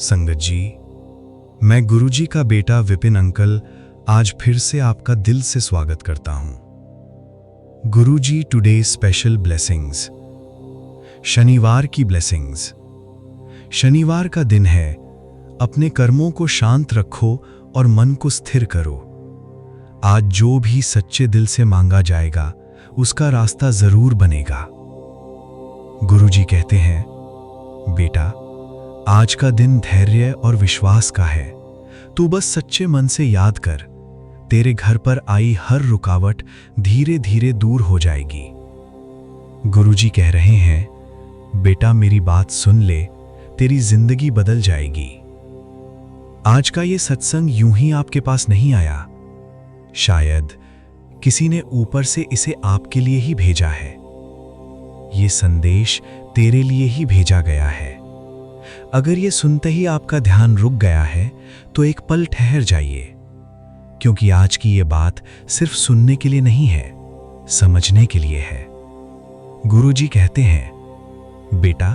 संगत जी, मैं गुरुजी का बेटा विपिन अंकल आज फिर से आपका दिल से स्वागत करता हूं। गुरुजी टुडे स्पेशल ब्लेसिंग्स। शनिवार की ब्लेसिंग्स। शनिवार का दिन है, अपने कर्मों को शांत रखो और मन को स्थिर करो। आज जो भी सच्चे दिल से मांगा जाएगा उसका रास्ता जरूर बनेगा। गुरुजी कहते हैं, बेटा आज का दिन धैर्य और विश्वास का है। तू बस सच्चे मन से याद कर, तेरे घर पर आई हर रुकावट धीरे धीरे दूर हो जाएगी। गुरुजी कह रहे हैं, बेटा मेरी बात सुन ले, तेरी जिंदगी बदल जाएगी। आज का ये सत्संग यूं ही आपके पास नहीं आया, शायद किसी ने ऊपर से इसे आपके लिए ही भेजा है। ये संदेश तेरे लिए ही भेजा गया है। अगर ये सुनते ही आपका ध्यान रुक गया है तो एक पल ठहर जाइए, क्योंकि आज की ये बात सिर्फ सुनने के लिए नहीं है, समझने के लिए है। गुरुजी कहते हैं, बेटा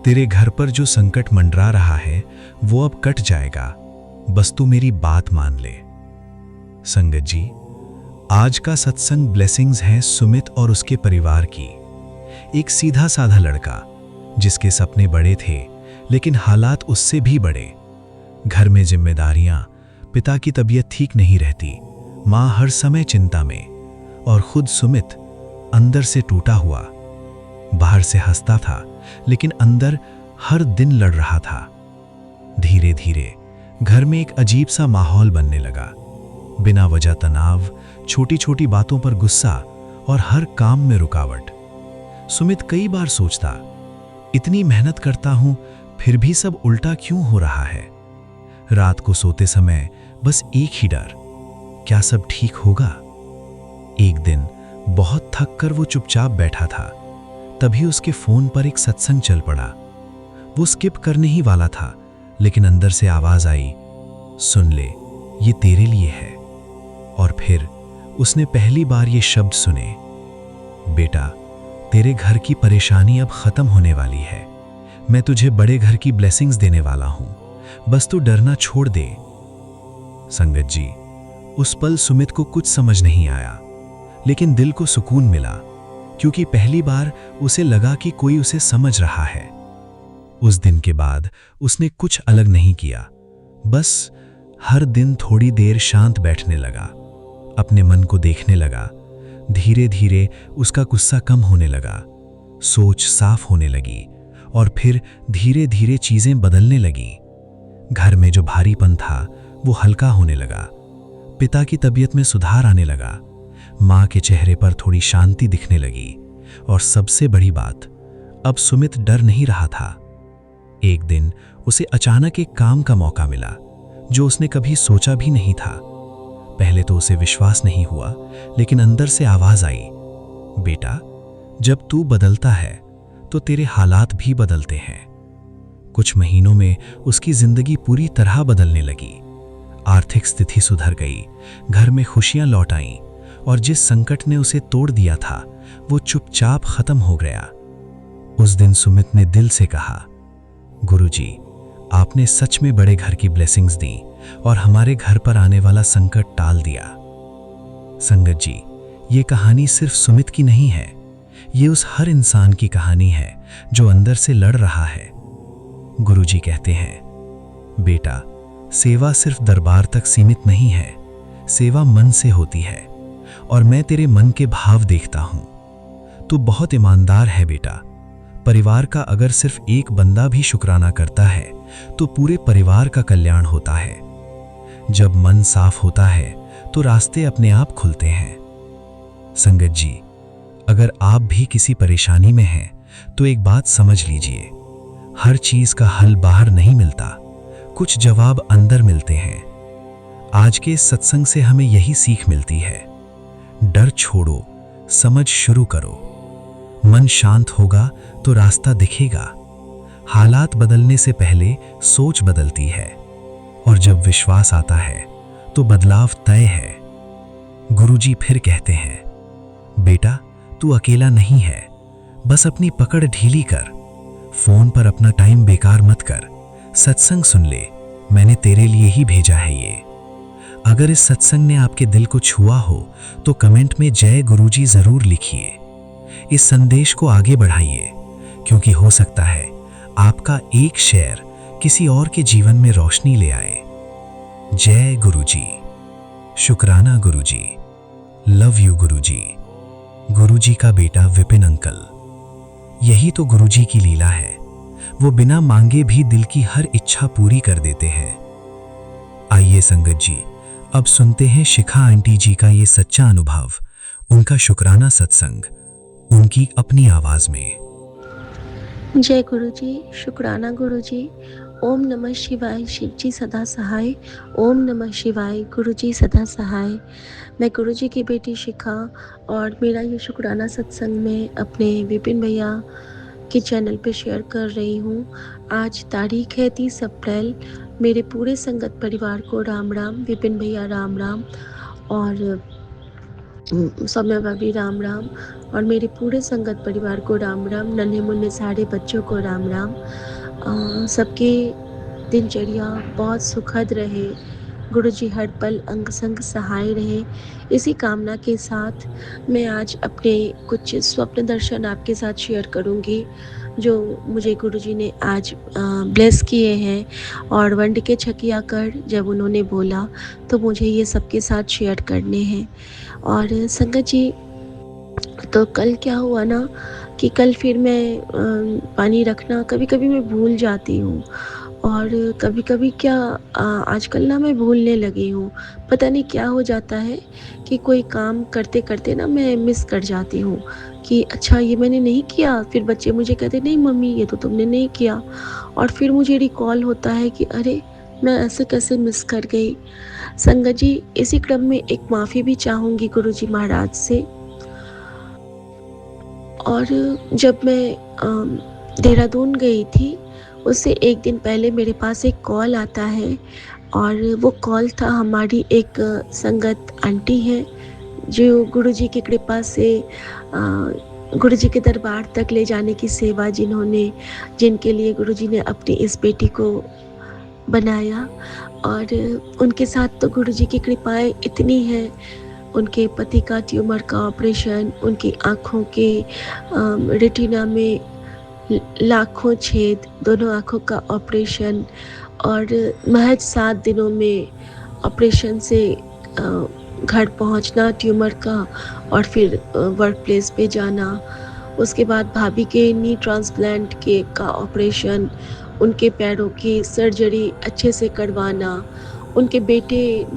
तेरे घर पर जो संकट मंडरा रहा है वो अब कट जाएगा, बस तू मेरी बात मान ले। संगत जी, आज का सत्संग ब्लेसिंग्स है सुमित और उसके परिवार की। एक सीधा साधा लड़का जिसके सपने बड़े थे लेकिन हालात उससे भी बड़े। घर में जिम्मेदारियां, पिता की तबीयत ठीक नहीं रहती, मां हर समय चिंता में, और खुद सुमित अंदर से टूटा हुआ। बाहर से हंसता था लेकिन अंदर हर दिन लड़ रहा था। धीरे धीरे घर में एक अजीब सा माहौल बनने लगा। बिना वजह तनाव, छोटी छोटी बातों पर गुस्सा और हर काम में रुकावट। सुमित कई बार सोचता, इतनी मेहनत करता हूं फिर भी सब उल्टा क्यों हो रहा है। रात को सोते समय बस एक ही डर, क्या सब ठीक होगा। एक दिन बहुत थक कर वो चुपचाप बैठा था, तभी उसके फोन पर एक सत्संग चल पड़ा। वो स्किप करने ही वाला था, लेकिन अंदर से आवाज आई, सुन ले, ये तेरे लिए है। और फिर उसने पहली बार ये शब्द सुने, बेटा तेरे घर की परेशानी अब खत्म होने वाली है। मैं तुझे बड़े घर की ब्लेसिंग्स देने वाला हूं, बस तू डरना छोड़ दे। संगत जी, उस पल सुमित को कुछ समझ नहीं आया, लेकिन दिल को सुकून मिला, क्योंकि पहली बार उसे लगा कि कोई उसे समझ रहा है। उस दिन के बाद उसने कुछ अलग नहीं किया, बस हर दिन थोड़ी देर शांत बैठने लगा, अपने मन को देखने लगा। धीरे धीरे उसका गुस्सा कम होने लगा, सोच साफ होने लगी, और फिर धीरे धीरे चीजें बदलने लगी। घर में जो भारीपन था वो हल्का होने लगा। पिता की तबीयत में सुधार आने लगा, मां के चेहरे पर थोड़ी शांति दिखने लगी, और सबसे बड़ी बात, अब सुमित डर नहीं रहा था। एक दिन उसे अचानक एक काम का मौका मिला जो उसने कभी सोचा भी नहीं था। पहले तो उसे विश्वास नहीं हुआ, लेकिन अंदर से आवाज आई, बेटा जब तू बदलता है तो तेरे हालात भी बदलते हैं। कुछ महीनों में उसकी जिंदगी पूरी तरह बदलने लगी। आर्थिक स्थिति सुधर गई, घर में खुशियां लौट आईं, और जिस संकट ने उसे तोड़ दिया था वो चुपचाप खत्म हो गया। उस दिन सुमित ने दिल से कहा, गुरुजी आपने सच में बड़े घर की ब्लेसिंग्स दी और हमारे घर पर आने वाला संकट टाल दिया। संगत जी, ये कहानी सिर्फ सुमित की नहीं है, ये उस हर इंसान की कहानी है जो अंदर से लड़ रहा है। गुरुजी कहते हैं, बेटा सेवा सिर्फ दरबार तक सीमित नहीं है, सेवा मन से होती है, और मैं तेरे मन के भाव देखता हूं। तू बहुत ईमानदार है बेटा। परिवार का अगर सिर्फ एक बंदा भी शुक्राना करता है तो पूरे परिवार का कल्याण होता है। जब मन साफ होता है तो रास्ते अपने आप खुलते हैं। संगत जी, अगर आप भी किसी परेशानी में हैं तो एक बात समझ लीजिए, हर चीज का हल बाहर नहीं मिलता, कुछ जवाब अंदर मिलते हैं। आज के इस सत्संग से हमें यही सीख मिलती है, डर छोड़ो, समझ शुरू करो। मन शांत होगा तो रास्ता दिखेगा। हालात बदलने से पहले सोच बदलती है, और जब विश्वास आता है तो बदलाव तय है। गुरुजी फिर कहते हैं, बेटा तू अकेला नहीं है, बस अपनी पकड़ ढीली कर। फोन पर अपना टाइम बेकार मत कर, सत्संग सुन ले, मैंने तेरे लिए ही भेजा है ये। अगर इस सत्संग ने आपके दिल को छुआ हो तो कमेंट में जय गुरुजी जरूर लिखिए। इस संदेश को आगे बढ़ाइए, क्योंकि हो सकता है आपका एक शेयर किसी और के जीवन में रोशनी ले आए। जय गुरुजी। शुक्राना गुरुजी। लव यू गुरुजी। गुरुजी का बेटा विपिन अंकल। यही तो गुरुजी की लीला है, वो बिना मांगे भी दिल की हर इच्छा पूरी कर देते हैं। आइए संगत जी, अब सुनते हैं शिखा आंटी जी का ये सच्चा अनुभव, उनका शुक्राना सत्संग, उनकी अपनी आवाज में। जय गुरुजी। शुक्राना गुरुजी। ओम नमः शिवाय। शिवजी सदा सहाय। ओम नमः शिवाय। गुरुजी सदा सहाय। मैं गुरुजी की बेटी शिखा और मेरा ये शुक्राना सत्संग में अपने विपिन भैया के चैनल पे शेयर कर रही हूँ। आज तारीख है 30 अप्रैल। मेरे पूरे संगत परिवार को राम राम। विपिन भैया राम राम और सौम्या भाभी राम राम और मेरे पूरे संगत परिवार को राम राम। नन्हे मुन्ने सारे बच्चों को राम राम। सबकी दिनचर्या बहुत सुखद रहे, गुरुजी हर पल अंग संग सहाय रहे, इसी कामना के साथ मैं आज अपने कुछ स्वप्न दर्शन आपके साथ शेयर करूंगी जो मुझे गुरुजी ने आज ब्लेस किए हैं। और वंड के छकिया कर जब उन्होंने बोला तो मुझे ये सबके साथ शेयर करने हैं। और संगत जी, तो कल क्या हुआ ना कि कल फिर मैं पानी रखना कभी कभी मैं भूल जाती हूँ और कभी कभी क्या आजकल ना मैं भूलने लगी हूँ। पता नहीं क्या हो जाता है कि कोई काम करते करते ना मैं मिस कर जाती हूँ कि अच्छा ये मैंने नहीं किया। फिर बच्चे मुझे कहते नहीं मम्मी ये तो तुमने नहीं किया, और फिर मुझे रिकॉल होता है कि अरे मैं ऐसे कैसे मिस कर गई। संगत जी, इसी क्रम में एक माफ़ी भी चाहूँगी गुरुजी महाराज से। और जब मैं देहरादून गई थी उससे एक दिन पहले मेरे पास एक कॉल आता है और वो कॉल था हमारी एक संगत आंटी है जो गुरुजी की कृपा से गुरुजी के दरबार तक ले जाने की सेवा जिनके लिए गुरुजी ने अपनी इस बेटी को बनाया। और उनके साथ तो गुरुजी की कृपाएं इतनी हैं। उनके पति का ट्यूमर का ऑपरेशन, उनकी आँखों के रेटिना में लाखों छेद, दोनों आँखों का ऑपरेशन, और महज 7 दिनों में ऑपरेशन से घर पहुंचना ट्यूमर का और फिर वर्क प्लेस पे जाना। उसके बाद भाभी के नी ट्रांसप्लांट के का ऑपरेशन, उनके पैरों की सर्जरी अच्छे से करवाना, उनके बेटे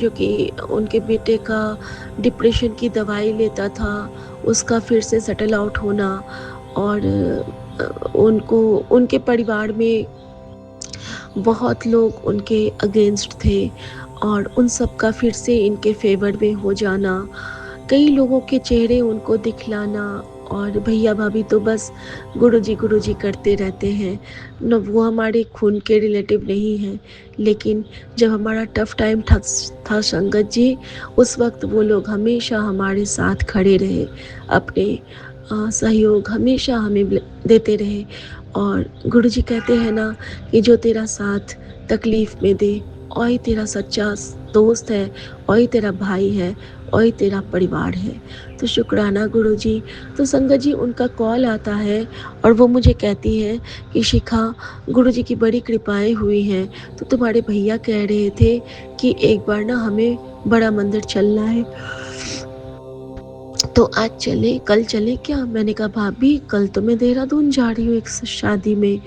का डिप्रेशन की दवाई लेता था उसका फिर से सेटल आउट होना, और उनके परिवार में बहुत लोग उनके अगेंस्ट थे और उन सब का फिर से इनके फेवर में हो जाना, कई लोगों के चेहरे उनको दिखलाना। और भैया भाभी तो बस गुरुजी करते रहते हैं न, वो हमारे खून के रिलेटिव नहीं हैं, लेकिन जब हमारा टफ टाइम था संगत जी, उस वक्त वो लोग हमेशा हमारे साथ खड़े रहे, अपने सहयोग हमेशा हमें देते रहे। और गुरुजी कहते हैं ना कि जो तेरा साथ तकलीफ़ में दे, वही तेरा सच्चा दोस्त है, वही तेरा भाई है, वही तेरा परिवार है। तो शुक्राना गुरुजी। तो संगत जी, उनका कॉल आता है और वो मुझे कहती है कि शिखा, गुरुजी की बड़ी कृपाएं हुई हैं, तो तुम्हारे भैया कह रहे थे कि एक बार ना हमें बड़ा मंदिर चलना है, तो आज चले, कल चले क्या? मैंने कहा भाभी कल तो मैं देहरादून जा रही हूँ एक शादी में,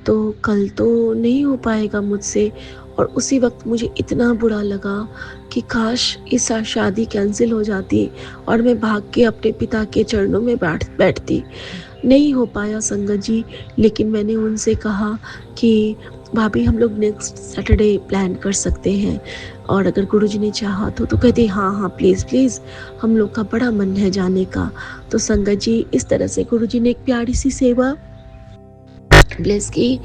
तो कल तो नहीं हो पाएगा मुझसे। और उसी वक्त मुझे इतना बुरा लगा कि काश इस शादी कैंसिल हो जाती और मैं भाग के अपने पिता के चरणों में बैठती। नहीं हो पाया संगत जी, लेकिन मैंने उनसे कहा कि भाभी हम लोग नेक्स्ट सैटरडे प्लान कर सकते हैं, और अगर गुरुजी ने चाहा तो कहते हाँ प्लीज़ हम लोग का बड़ा मन है जाने का। तो संगत जी, इस तरह से गुरुजी ने एक प्यारी सी सेवा ब्लेस की।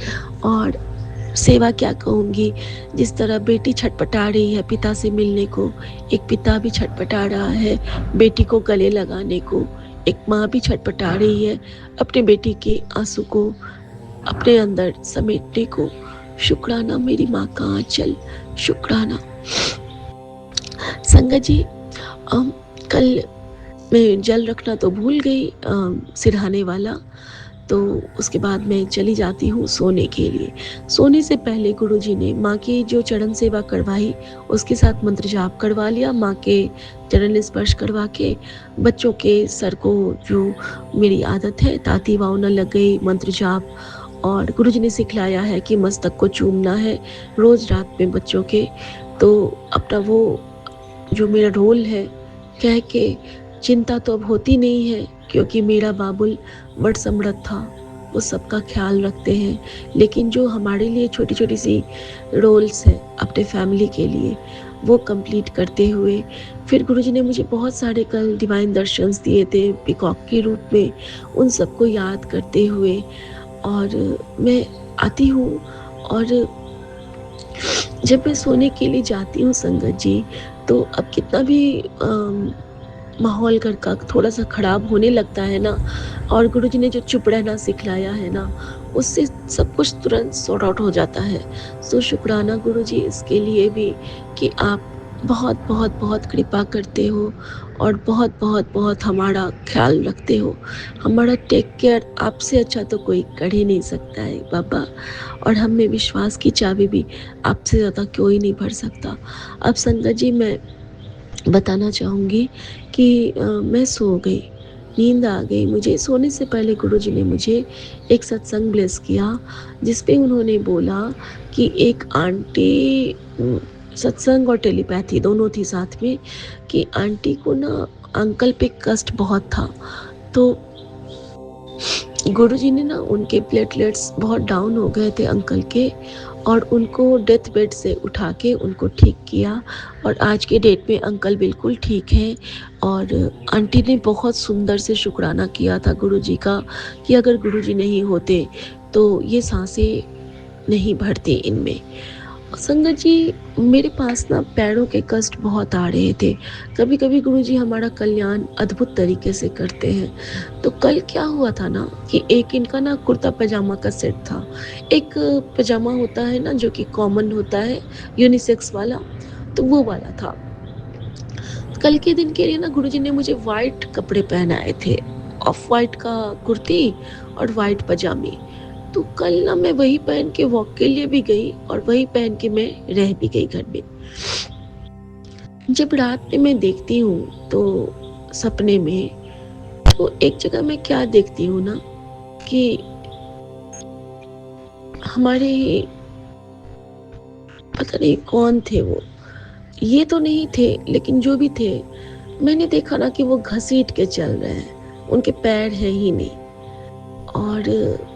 और सेवा क्या कहूँगी, जिस तरह बेटी छटपटा रही है पिता से मिलने को, एक पिता भी छटपटा रहा है बेटी को गले लगाने को, एक माँ भी छटपटा रही है अपने बेटी के आंसू को अपने अंदर समेटने को। शुक्राना मेरी माँ का आंचल, शुक्राना। संगत जी, कल मैं जल रखना तो भूल गई, सिरहाने वाला। तो उसके बाद मैं चली जाती हूँ सोने के लिए। सोने से पहले गुरुजी ने माँ की जो चरण सेवा करवाई, उसके साथ मंत्र जाप करवा लिया। माँ के चरण स्पर्श करवा के बच्चों के सर को, जो मेरी आदत है, ताती वाव न लग गई, मंत्र जाप। और गुरुजी ने सिखलाया है कि मस्तक को चूमना है रोज़ रात में बच्चों के। तो अपना वो जो मेरा रोल है कह के चिंता तो अब होती नहीं है, क्योंकि मेरा बाबुल बड़ समर्थ था, वो सबका ख्याल रखते हैं। लेकिन जो हमारे लिए छोटी छोटी सी रोल्स हैं अपने फैमिली के लिए, वो कंप्लीट करते हुए फिर गुरुजी ने मुझे बहुत सारे कल डिवाइन दर्शंस दिए थे पीकॉक के रूप में। उन सबको याद करते हुए और मैं आती हूँ। और जब मैं सोने के लिए जाती हूँ संगत जी, तो अब कितना भी माहौल घर का थोड़ा सा ख़राब होने लगता है ना, और गुरुजी ने जो चुप रहना सिखलाया है ना, उससे सब कुछ तुरंत सॉर्ट आउट हो जाता है। सो शुक्राना गुरुजी इसके लिए भी कि आप बहुत बहुत बहुत कृपा करते हो और बहुत बहुत बहुत हमारा ख्याल रखते हो। हमारा टेक केयर आपसे अच्छा तो कोई कर ही नहीं सकता है बाबा। और हम में विश्वास की चाबी भी आपसे ज़्यादा कोई नहीं भर सकता। अब संगत जी, मैं बताना चाहूँगी कि मैं सो गई, नींद आ गई मुझे। सोने से पहले गुरुजी ने मुझे एक सत्संग ब्लेस किया, जिस पे उन्होंने बोला कि एक आंटी, सत्संग और टेलीपैथी दोनों थी साथ में, कि आंटी को ना अंकल पे कष्ट बहुत था। तो गुरुजी ने ना, उनके प्लेटलेट्स बहुत डाउन हो गए थे अंकल के, और उनको डेथ बेड से उठा के उनको ठीक किया। और आज के डेट में अंकल बिल्कुल ठीक हैं। और आंटी ने बहुत सुंदर से शुक्राना किया था गुरुजी का कि अगर गुरुजी नहीं होते तो ये सांसें नहीं भरती इनमें। संगत जी, मेरे पास ना पैरों के कष्ट बहुत आ रहे थे। कभी कभी गुरुजी हमारा कल्याण अद्भुत तरीके से करते हैं। तो कल क्या हुआ था ना, कि एक इनका ना कुर्ता पजामा का सेट था। एक पजामा होता है ना जो कि कॉमन होता है, यूनिसेक्स वाला, तो वो वाला था। कल के दिन के लिए ना गुरुजी ने मुझे वाइट कपड़े पहनाए थे, ऑफ वाइट का कुर्ती और वाइट पजामी। तो कल ना मैं वही पहन के वॉक के लिए भी गई और वही पहन के मैं रह भी गई घर में। जब रात में मैं देखती हूँ तो सपने में, तो एक जगह मैं क्या देखती हूँ ना, कि हमारे, पता नहीं कौन थे वो, ये तो नहीं थे, लेकिन जो भी थे, मैंने देखा ना कि वो घसीट के चल रहे हैं, उनके पैर है ही नहीं, और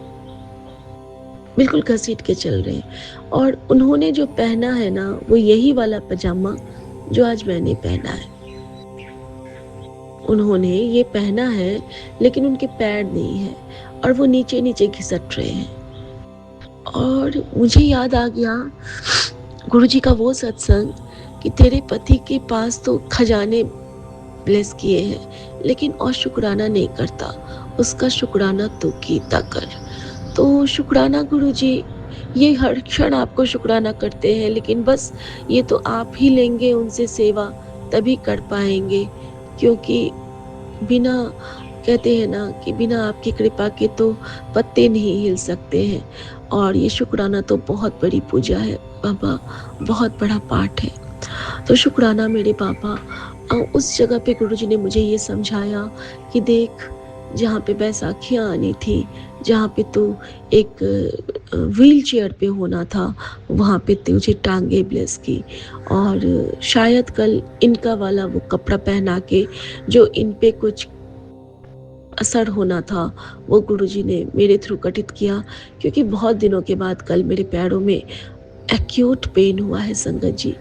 बिल्कुल घसीट के चल रहे हैं। और उन्होंने जो पहना है ना, वो यही वाला पजामा जो आज मैंने पहना है। उन्होंने ये पहना है, लेकिन उनके पैर नहीं है, और वो नीचे नीचे घिसट रहे हैं। और मुझे याद आ गया गुरुजी का वो सत्संग कि तेरे पति के पास तो खजाने ब्लेस किए हैं, लेकिन और शुक्राना नहीं करता, उसका शुक्राना तू कीता कर। तो शुक्राना गुरुजी, ये हर क्षण आपको शुक्राना करते हैं, लेकिन बस ये तो आप ही लेंगे उनसे सेवा, तभी कर पाएंगे। क्योंकि बिना, कहते हैं ना कि बिना आपकी कृपा के तो पत्ते नहीं हिल सकते हैं। और ये शुक्राना तो बहुत बड़ी पूजा है बाबा, बहुत बड़ा पाठ है। तो शुक्राना मेरे पापा। उस जगह पे गुरुजी ने मुझे ये समझाया कि देख, जहाँ पे बैसाखियाँ आनी थी, जहाँ पे तू एक व्हील चेयर पे होना था, वहाँ पे तुझे टांगे ब्लेस की। और शायद कल इनका वाला वो कपड़ा पहना के जो इन पे कुछ असर होना था, वो गुरुजी ने मेरे थ्रू गठित किया। क्योंकि बहुत दिनों के बाद कल मेरे पैरों में एक्यूट पेन हुआ है संगत जी।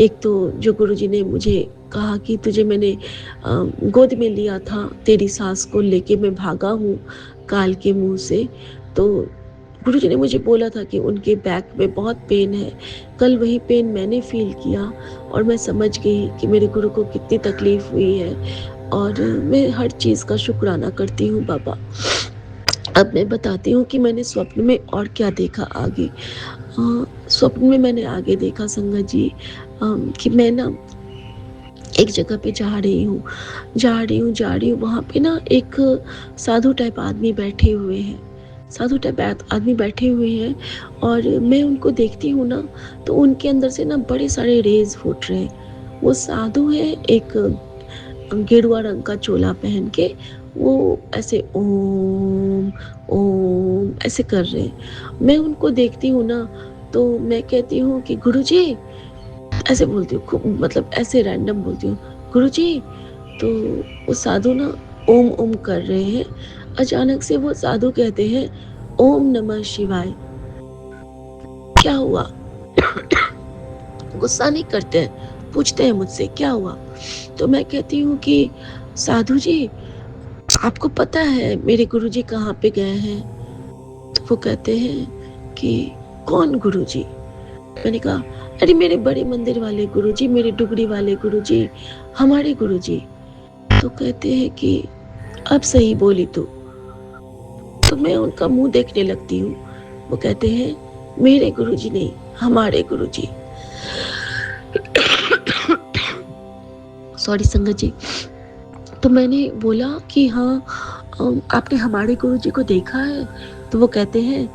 एक तो जो गुरुजी ने मुझे कहा कि तुझे मैंने गोद में लिया था, तेरी सास को लेके मैं भागा हूँ काल के मुंह से। तो गुरुजी ने मुझे बोला था कि उनके बैक में बहुत पेन है। कल वही पेन मैंने फील किया, और मैं समझ गई कि मेरे गुरु को कितनी तकलीफ हुई है। और मैं हर चीज़ का शुक्राना करती हूँ बाबा। अब मैं बताती हूँ कि मैंने स्वप्न में और क्या देखा आगे। स्वप्न में मैंने आगे देखा संगत जी, कि मैं ना एक जगह पे जा रही हूँ, वहाँ पे ना एक साधु टाइप आदमी बैठे हुए हैं। साधु टाइप आदमी बैठे हुए हैं और मैं उनको देखती हूँ ना, तो उनके अंदर से ना बड़े सारे रेज़ फूट रहे हैं। वो साधु है, एक गेरुआ रंग का चोला पहन के, वो ऐसे ओम ओम ऐसे कर रहे हैं। मैं उनको देखती हूँ ना, तो मैं कहती हूँ कि गुरुजी, ऐसे बोलती हूँ, खूब मतलब ऐसे रैंडम बोलती हूँ, गुरुजी। तो वो साधु ना ओम ओम कर रहे हैं। अचानक से वो साधु कहते हैं, ओम नमः शिवाय। क्या हुआ? गुस्सा नहीं करते हैं, पूछते हैं मुझसे क्या हुआ। तो मैं कहती हूँ कि साधु जी, आपको पता है मेरे गुरुजी कहाँ पे गए हैं? तो वो कहते हैं कि कौन गुरुजी? मैंने कहा, अरे मेरे बड़े मंदिर वाले गुरुजी, मेरे डुगरी वाले गुरुजी, हमारे गुरुजी। तो कहते हैं कि अब सही बोली तो मैं उनका मुंह देखने लगती हूँ। वो कहते हैं, मेरे गुरुजी नहीं, हमारे गुरुजी। सॉरी संगत जी। तो मैंने बोला कि हाँ, आपने हमारे गुरुजी को देखा है? तो वो कहते हैं,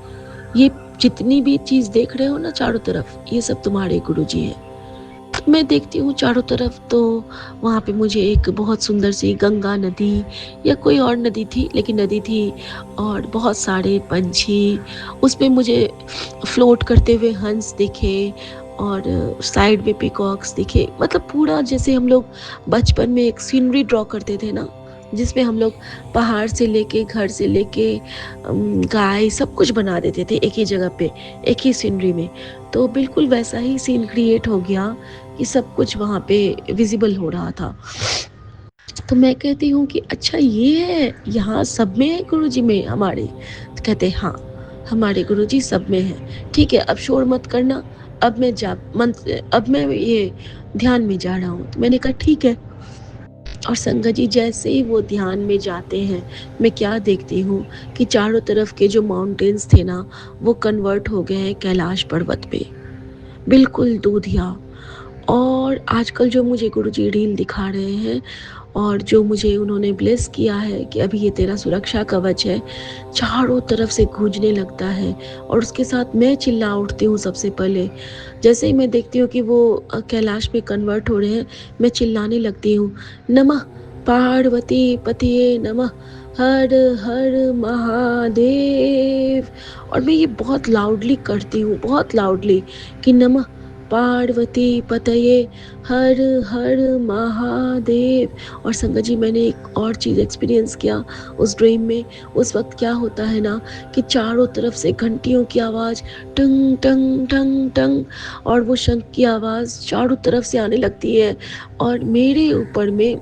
ये जितनी भी चीज़ देख रहे हो ना चारों तरफ, ये सब तुम्हारे गुरुजी हैं। मैं देखती हूँ चारों तरफ, तो वहाँ पे मुझे एक बहुत सुंदर सी गंगा नदी या कोई और नदी थी, लेकिन नदी थी, और बहुत सारे पंछी, उसमें मुझे फ्लोट करते हुए हंस दिखे, और साइड में पीकॉक्स दिखे। मतलब पूरा जैसे हम लोग बचपन में एक सीनरी ड्रॉ करते थे ना, जिसमें हम लोग पहाड़ से लेके, घर से लेके, गाय, सब कुछ बना देते थे एक ही जगह पे, एक ही सीनरी में। तो बिल्कुल वैसा ही सीन क्रिएट हो गया कि सब कुछ वहाँ पे विजिबल हो रहा था। तो मैं कहती हूँ कि अच्छा ये है, यहाँ सब में है गुरुजी में हमारे? तो कहते हैं हाँ, हमारे गुरुजी सब में है। ठीक है, अब शोर मत करना, अब मैं ये ध्यान में जा रहा हूँ। तो मैंने कहा ठीक है। और संगत जी, जैसे ही वो ध्यान में जाते हैं, मैं क्या देखती हूँ कि चारों तरफ के जो माउंटेन्स थे ना, वो कन्वर्ट हो गए हैं कैलाश पर्वत पे, बिल्कुल दूधिया। और आजकल जो मुझे गुरुजी रील दिखा रहे हैं, और जो मुझे उन्होंने ब्लेस किया है कि अभी ये तेरा सुरक्षा कवच है, चारों तरफ से गूंजने लगता है, और उसके साथ मैं चिल्ला उठती हूँ सबसे पहले। जैसे ही मैं देखती हूँ कि वो कैलाश में कन्वर्ट हो रहे हैं, मैं चिल्लाने लगती हूँ, नमः पार्वती पतिये नमः, हर हर महादेव। और मैं ये बहुत लाउडली करती हूँ, बहुत लाउडली, कि नमः पार्वती पतये हर हर महादेव। और संगत जी, मैंने एक और चीज़ एक्सपीरियंस किया उस ड्रीम में। उस वक्त क्या होता है ना, कि चारों तरफ से घंटियों की आवाज़, टंग टंग टंग टंग, और वो शंख की आवाज़ चारों तरफ से आने लगती है। और मेरे ऊपर में,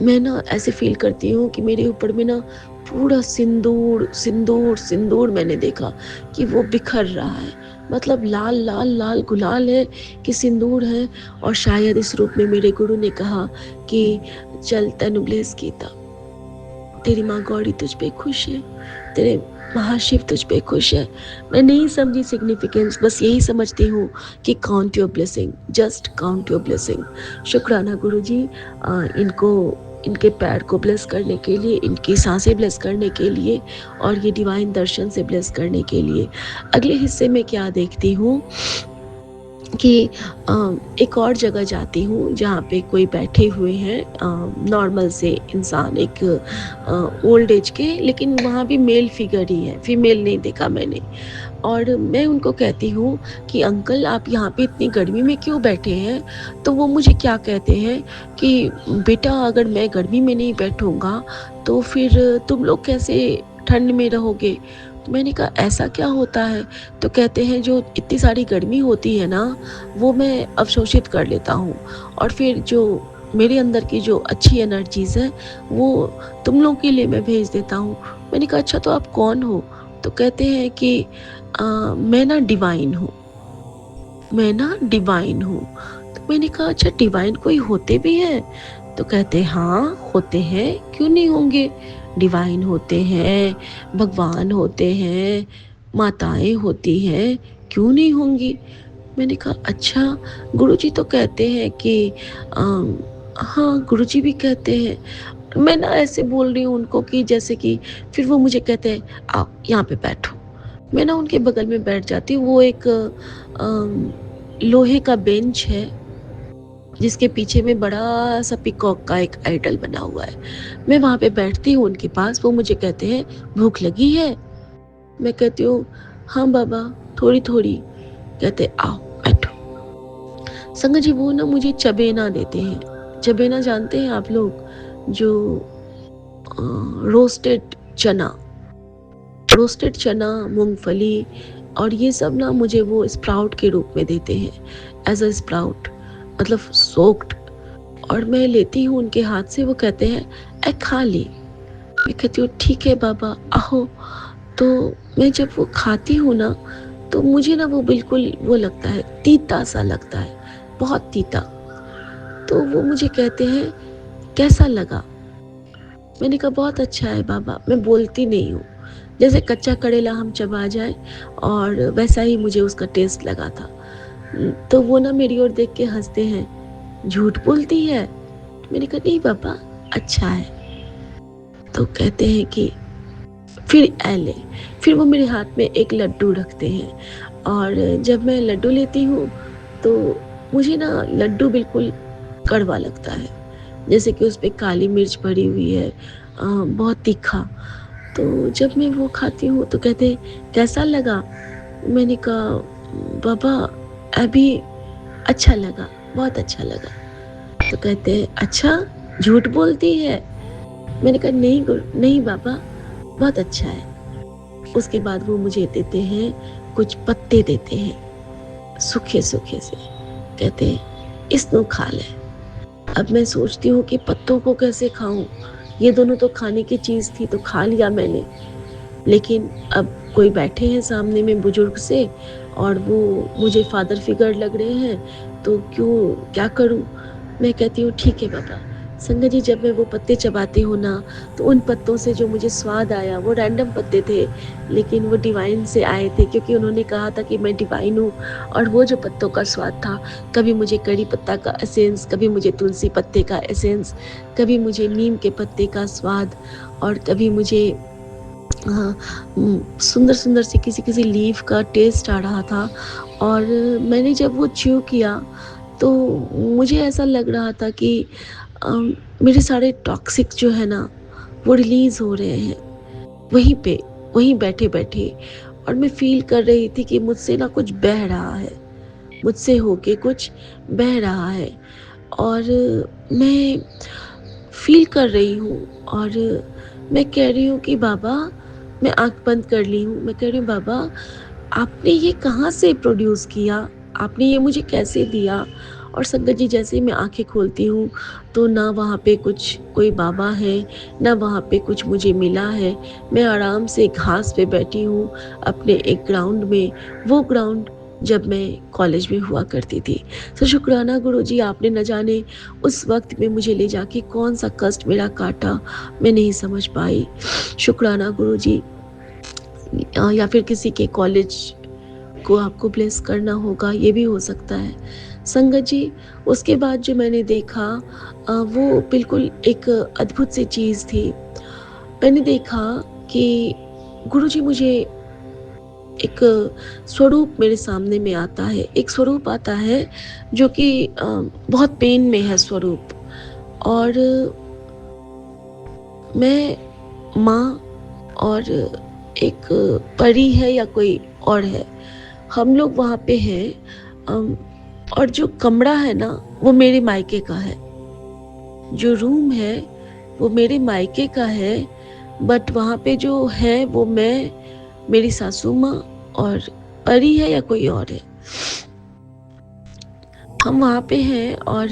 मैं ना ऐसे फील करती हूँ कि मेरे ऊपर में ना पूरा सिंदूर सिंदूर सिंदूर मैंने देखा कि वो बिखर रहा है। मतलब लाल लाल लाल गुलाल है कि सिंदूर है। और शायद इस रूप में मेरे गुरु ने कहा कि चल तनु ब्लेस गीता, तेरी माँ गौरी तुझ पे खुश है, तेरे महाशिव तुझ पे खुश है। मैं नहीं समझी सिग्निफिकेंस, बस यही समझती हूँ कि count your blessing, just count your blessing. शुक्राना गुरुजी, इनको, इनके पैर को ब्लेस करने के लिए, इनकी सांसें ब्लेस करने के लिए, और ये डिवाइन दर्शन से ब्लेस करने के लिए। अगले हिस्से में क्या देखती हूँ कि एक और जगह जाती हूँ जहाँ पे कोई बैठे हुए हैं, नॉर्मल से इंसान, एक ओल्ड एज के, लेकिन वहाँ भी मेल फिगर ही है, फीमेल नहीं देखा मैंने। और मैं उनको कहती हूँ कि अंकल, आप यहाँ पे इतनी गर्मी में क्यों बैठे हैं? तो वो मुझे क्या कहते हैं कि बेटा, अगर मैं गर्मी में नहीं बैठूँगा तो फिर तुम लोग कैसे ठंड में रहोगे? तो मैंने कहा ऐसा क्या होता है? तो कहते हैं जो इतनी सारी गर्मी होती है ना, वो मैं अवशोषित कर लेता हूँ, और फिर जो मेरे अंदर की जो अच्छी एनर्जीज है, वो तुम लोगों के लिए मैं भेज देता हूँ। मैंने कहा अच्छा, तो आप कौन हो? तो कहते हैं कि मैं ना डिवाइन हूँ, मैं ना डिवाइन हूँ। तो मैंने कहा अच्छा, डिवाइन कोई होते भी हैं? तो कहते हाँ होते हैं, क्यों नहीं होंगे। डिवाइन होते हैं, भगवान होते हैं, माताएं होती हैं, क्यों नहीं होंगी? मैंने कहा अच्छा, गुरुजी तो कहते हैं कि हाँ, गुरुजी भी कहते हैं। मैं ना ऐसे बोल रही हूँ उनको कि जैसे कि फिर वो मुझे कहते हैं, आओ यहाँ पे बैठो। मैं ना उनके बगल में बैठ जाती हूँ। वो एक लोहे का बेंच है जिसके पीछे में बड़ा सा पीकॉक का एक आइडल बना हुआ है। मैं वहाँ पे बैठती हूँ उनके पास। वो मुझे कहते हैं, भूख लगी है? मैं कहती हूँ, हाँ बाबा, थोड़ी थोड़ी। कहते, आओ बैठो। संगत जी, वो ना मुझे चबेना देते हैं। चबेना जानते हैं आप लोग? जो रोस्टेड चना, रोस्टेड चना, मूंगफली और ये सब ना मुझे वो स्प्राउट के रूप में देते हैं, एज अ स्प्राउट, मतलब सोक्ड। और मैं लेती हूँ उनके हाथ से। वो कहते हैं, ए खा ली। मैं कहती हूँ, ठीक है बाबा, आओ। तो मैं जब वो खाती हूँ ना, तो मुझे ना वो बिल्कुल वो लगता है, तीता सा लगता है, बहुत तीता। तो वो मुझे कहते हैं, कैसा लगा? मैंने कहा, बहुत अच्छा है बाबा। मैं बोलती नहीं हूँ, जैसे कच्चा करेला हम चबा जाए, और वैसा ही मुझे उसका टेस्ट लगा था। तो वो ना मेरी ओर देख के हंसते हैं, झूठ बोलती है? मैंने कहा, नहीं बाबा, अच्छा है। तो कहते हैं कि फिर ले। फिर वो मेरे हाथ में एक लड्डू रखते हैं, और जब मैं लड्डू लेती हूँ तो मुझे ना लड्डू बिल्कुल कड़वा लगता है, जैसे कि उस पे काली मिर्च पड़ी हुई है, बहुत तीखा। तो जब मैं वो खाती हूँ तो कहते हैं, कैसा लगा? मैंने कहा, बाबा अभी अच्छा लगा, बहुत अच्छा लगा। तो कहते हैं, अच्छा, झूठ बोलती है? मैंने कहा, नहीं नहीं बाबा, बहुत अच्छा है। उसके बाद वो मुझे देते हैं, कुछ पत्ते देते हैं सूखे सूखे से। कहते हैं, इसको खा ले। अब मैं सोचती हूँ कि पत्तों को कैसे खाऊं? ये दोनों तो खाने की चीज थी, तो खा लिया मैंने। लेकिन अब कोई बैठे हैं सामने में बुजुर्ग से, और वो मुझे फादर फिगर लग रहे हैं, तो क्यों, क्या करूं? मैं कहती हूँ, ठीक है बाबा। संगत जी, जब मैं वो पत्ते चबाती हूँ ना, तो उन पत्तों से जो मुझे स्वाद आया, वो रैंडम पत्ते थे, लेकिन वो डिवाइन से आए थे, क्योंकि उन्होंने कहा था कि मैं डिवाइन हूँ। और वो जो पत्तों का स्वाद था, कभी मुझे कड़ी पत्ता का एसेंस, कभी मुझे तुलसी पत्ते का एसेंस, कभी मुझे नीम के पत्ते का स्वाद, और कभी मुझे हाँ, सुंदर सुंदर सी किसी किसी लीफ का टेस्ट आ रहा था। और मैंने जब वो च्यू किया, तो मुझे ऐसा लग रहा था कि मेरे सारे टॉक्सिक जो है ना, वो रिलीज हो रहे हैं वहीं पे, वहीं बैठे बैठे। और मैं फील कर रही थी कि मुझसे ना कुछ बह रहा है, मुझसे होके कुछ बह रहा है। और मैं फील कर रही हूँ, और मैं कह रही हूँ कि बाबा, मैं आंख बंद कर ली हूँ। मैं कह रही हूँ, बाबा आपने ये कहाँ से प्रोड्यूस किया? आपने ये मुझे कैसे दिया? और संगत जी, जैसे ही मैं आंखें खोलती हूँ, तो ना वहाँ पे कुछ कोई बाबा है, ना वहाँ पे कुछ मुझे मिला है। मैं आराम से घास पे बैठी हूँ, अपने एक ग्राउंड में, वो ग्राउंड जब मैं कॉलेज में हुआ करती थी। तो शुक्राना गुरुजी, आपने न जाने उस वक्त में मुझे ले जाके कौन सा कष्ट मेरा काटा, मैं नहीं समझ पाई। शुक्राना गुरुजी। या फिर किसी के कॉलेज को आपको ब्लेस करना होगा, ये भी हो सकता है। संगत जी, उसके बाद जो मैंने देखा, वो बिल्कुल एक अद्भुत सी चीज़ थी। मैंने देखा कि गुरुजी मुझे एक स्वरूप मेरे सामने में आता है, एक स्वरूप आता है जो कि बहुत पेन में है स्वरूप। और मैं, माँ और एक परी है या कोई और है, हम लोग वहाँ पे हैं। और जो कमरा है ना, वो मेरे मायके का है। जो रूम है वो मेरे मायके का है, बट वहाँ पे जो है वो मैं, मेरी सासू माँ और परी है या कोई और है, हम वहाँ पे हैं। और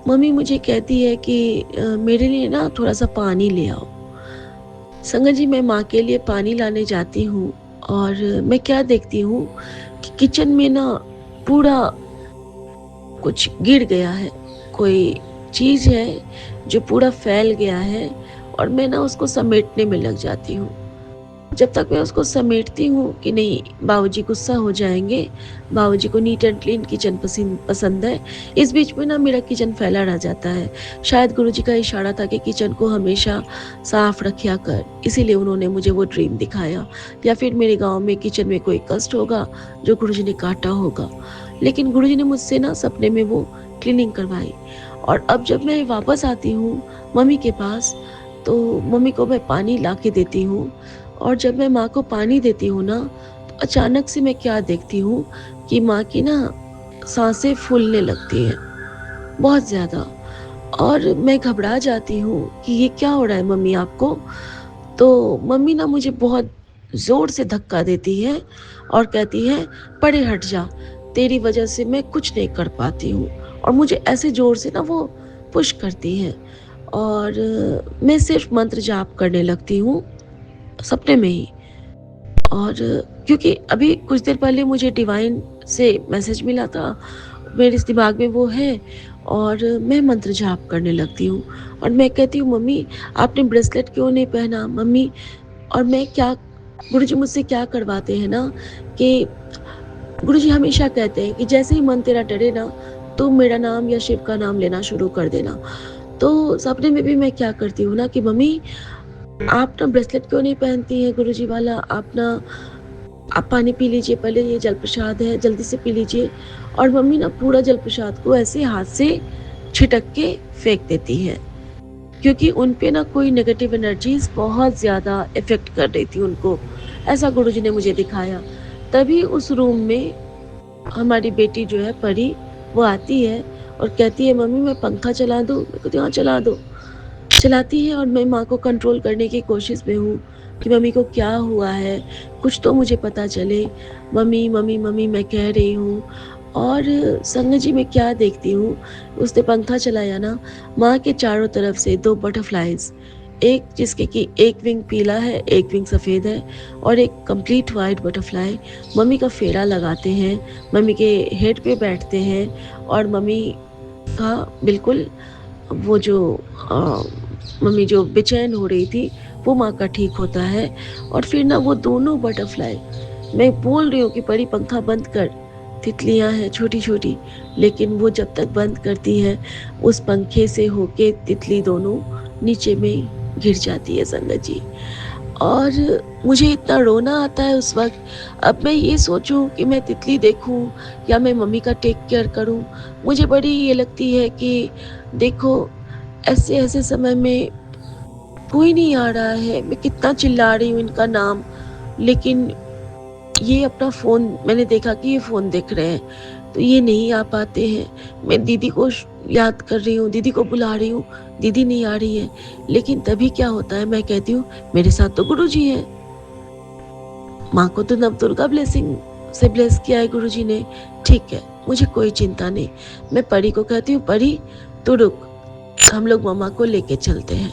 मम्मी मुझे कहती है कि मेरे लिए ना थोड़ा सा पानी ले आओ। संगत जी, मैं माँ के लिए पानी लाने जाती हूँ, और मैं क्या देखती हूँ कि किचन में ना पूरा कुछ गिर गया है, कोई चीज़ है जो पूरा फैल गया है, और मैं ना उसको समेटने में लग जाती हूँ। जब तक मैं उसको समेटती हूँ कि नहीं बाबूजी गुस्सा हो जाएँगे, बाबूजी को नीट एंड क्लीन किचन पसंद है, इस बीच में ना मेरा किचन फैला रह जाता है। शायद गुरुजी का इशारा था कि किचन को हमेशा साफ रखा कर, इसीलिए उन्होंने मुझे वो ड्रीम दिखाया, या फिर मेरे गाँव में किचन में कोई कष्ट होगा जो गुरुजी ने काटा होगा। लेकिन गुरुजी ने मुझसे ना सपने में वो क्लीनिंग करवाई। और अब जब मैं वापस आती हूँ मम्मी के पास, तो मम्मी को मैं पानी ला के देती हूँ, और जब मैं माँ को पानी देती हूँ ना, तो अचानक से मैं क्या देखती हूँ कि माँ की ना साँसें फूलने लगती हैं, बहुत ज़्यादा। और मैं घबरा जाती हूँ कि ये क्या हो रहा है मम्मी आपको? तो मम्मी ना मुझे बहुत ज़ोर से धक्का देती है और कहती है, "परे हट जा, तेरी वजह से मैं कुछ नहीं कर पाती हूँ।" और मुझे ऐसे ज़ोर से ना वो पुश करती हैं, और मैं सिर्फ़ मंत्र जाप करने लगती हूँ, सपने में ही। और क्योंकि अभी कुछ देर पहले मुझे डिवाइन से मैसेज मिला था, मेरे इस दिमाग में वो है, और मैं मंत्र जाप करने लगती हूँ। और मैं कहती हूँ, मम्मी आपने ब्रेसलेट क्यों नहीं पहना मम्मी? और मैं क्या, गुरुजी मुझसे क्या करवाते हैं ना कि गुरुजी हमेशा कहते हैं कि जैसे ही मन तेरा डरे ना, तो मेरा नाम या शिव का नाम लेना शुरू कर देना। तो सपने में भी मैं क्या करती हूँ ना कि मम्मी आप ना ब्रेसलेट क्यों नहीं पहनती हैं गुरुजी वाला? आप पानी पी लीजिए पहले, ये जल प्रसाद है, जल्दी से पी लीजिए। और मम्मी ना पूरा जल प्रसाद को ऐसे हाथ से छिटक के फेंक देती हैं, क्योंकि उन पे ना कोई नेगेटिव एनर्जीज़ बहुत ज़्यादा इफ़ेक्ट कर रही थी उनको, ऐसा गुरुजी ने मुझे दिखाया। तभी उस रूम में हमारी बेटी जो है परी, वो आती है और कहती है, "मम्मी मैं पंखा चला दूँ?" मैं कहती हूँ, "हाँ, चला दो।" चलाती है, और मैं माँ को कंट्रोल करने की कोशिश में हूँ कि मम्मी को क्या हुआ है, कुछ तो मुझे पता चले। मम्मी, मम्मी, मम्मी मैं कह रही हूँ। और संगत जी मैं क्या देखती हूँ, उसने पंखा चलाया ना, माँ के चारों तरफ से 2 बटरफ्लाइज़, एक जिसके कि एक विंग पीला है, एक विंग सफ़ेद है, और एक कंप्लीट व्हाइट बटरफ्लाई मम्मी का फेरा लगाते हैं, मम्मी के हेड पे बैठते हैं, और मम्मी का बिल्कुल वो जो अ, मम्मी जो बेचैन हो रही थी, वो माँ का ठीक होता है। और फिर ना वो दोनों बटरफ्लाई, मैं बोल रही हूँ कि परी पंखा बंद कर, तितलियाँ हैं छोटी-छोटी, लेकिन वो जब तक बंद करती है, उस पंखे से होके तितली दोनों नीचे में गिर जाती है संगत जी। और मुझे इतना रोना आता है उस वक़्त, अब मैं ये सोचूँ कि मैं तितली देखूँ या मैं मम्मी का टेक केयर करूँ, मुझे बड़ी ये लगती है कि देखो ऐसे-ऐसे समय में कोई नहीं आ रहा है, मैं कितना चिल्ला रही हूँ इनका नाम, लेकिन ये अपना फ़ोन, मैंने देखा कि ये फ़ोन देख रहे हैं, तो ये नहीं आ पाते हैं। मैं दीदी को याद कर रही हूँ, दीदी को बुला रही हूँ, दीदी नहीं आ रही है। लेकिन तभी क्या होता है, मैं कहती हूँ मेरे साथ तो गुरुजी हैं, माँ को तो नवदुर्गा ब्लेसिंग से ब्लेस किया है गुरुजी ने, ठीक है, मुझे कोई चिंता नहीं। मैं परी को कहती हूँ, परी तू रुक, हम लोग मम्मा को लेके चलते हैं।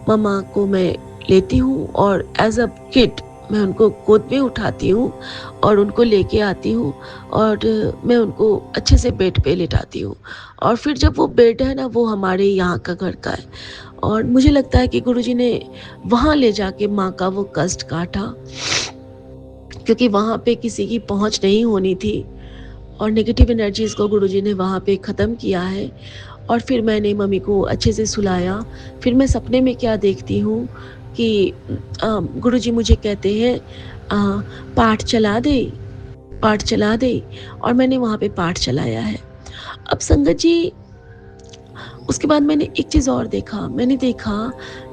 मम्मा को मैं लेती हूँ और एज़ अ किड मैं उनको गोद में उठाती हूँ और उनको लेके आती हूँ, और मैं उनको अच्छे से बेड पे लिटाती हूँ। और फिर जब वो बेड है ना, वो हमारे यहाँ का घर का है, और मुझे लगता है कि गुरुजी ने वहाँ ले जाके माँ का वो कष्ट काटा, क्योंकि वहाँ पे किसी की पहुँच नहीं होनी थी, और नेगेटिव एनर्जीज़ को गुरुजी ने वहाँ पे ख़त्म किया है। और फिर मैंने मम्मी को अच्छे से सुलाया। फिर मैं सपने में क्या देखती हूँ कि गुरुजी मुझे कहते हैं, पाठ चला दे, पाठ चला दे, और मैंने वहाँ पे पाठ चलाया है। अब संगत जी, उसके बाद मैंने एक चीज़ और देखा, मैंने देखा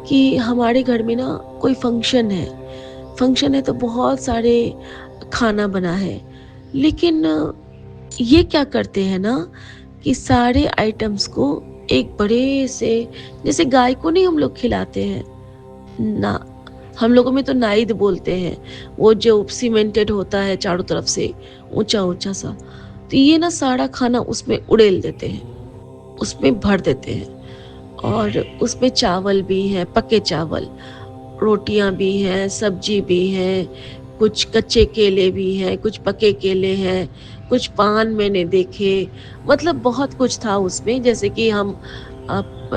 कि हमारे घर में ना कोई फंक्शन है तो बहुत सारे खाना बना है, लेकिन ये क्या करते हैं ना कि सारे आइटम्स को एक बड़े से, जैसे गाय को नहीं हम लोग खिलाते हैं ना, हम लोगों में तो नाइद बोलते हैं, वो जो सीमेंटेड होता है चारों तरफ से, ऊंचा ऊंचा सा, तो ये ना सारा खाना उसमें उड़ेल देते हैं, उसमें भर देते हैं। और उसमें चावल भी हैं, पके चावल, रोटियां भी हैं, सब्जी भी है, कुछ कच्चे केले भी हैं, कुछ पके केले हैं, कुछ पान मैंने देखे, मतलब बहुत कुछ था उसमें, जैसे कि हम आप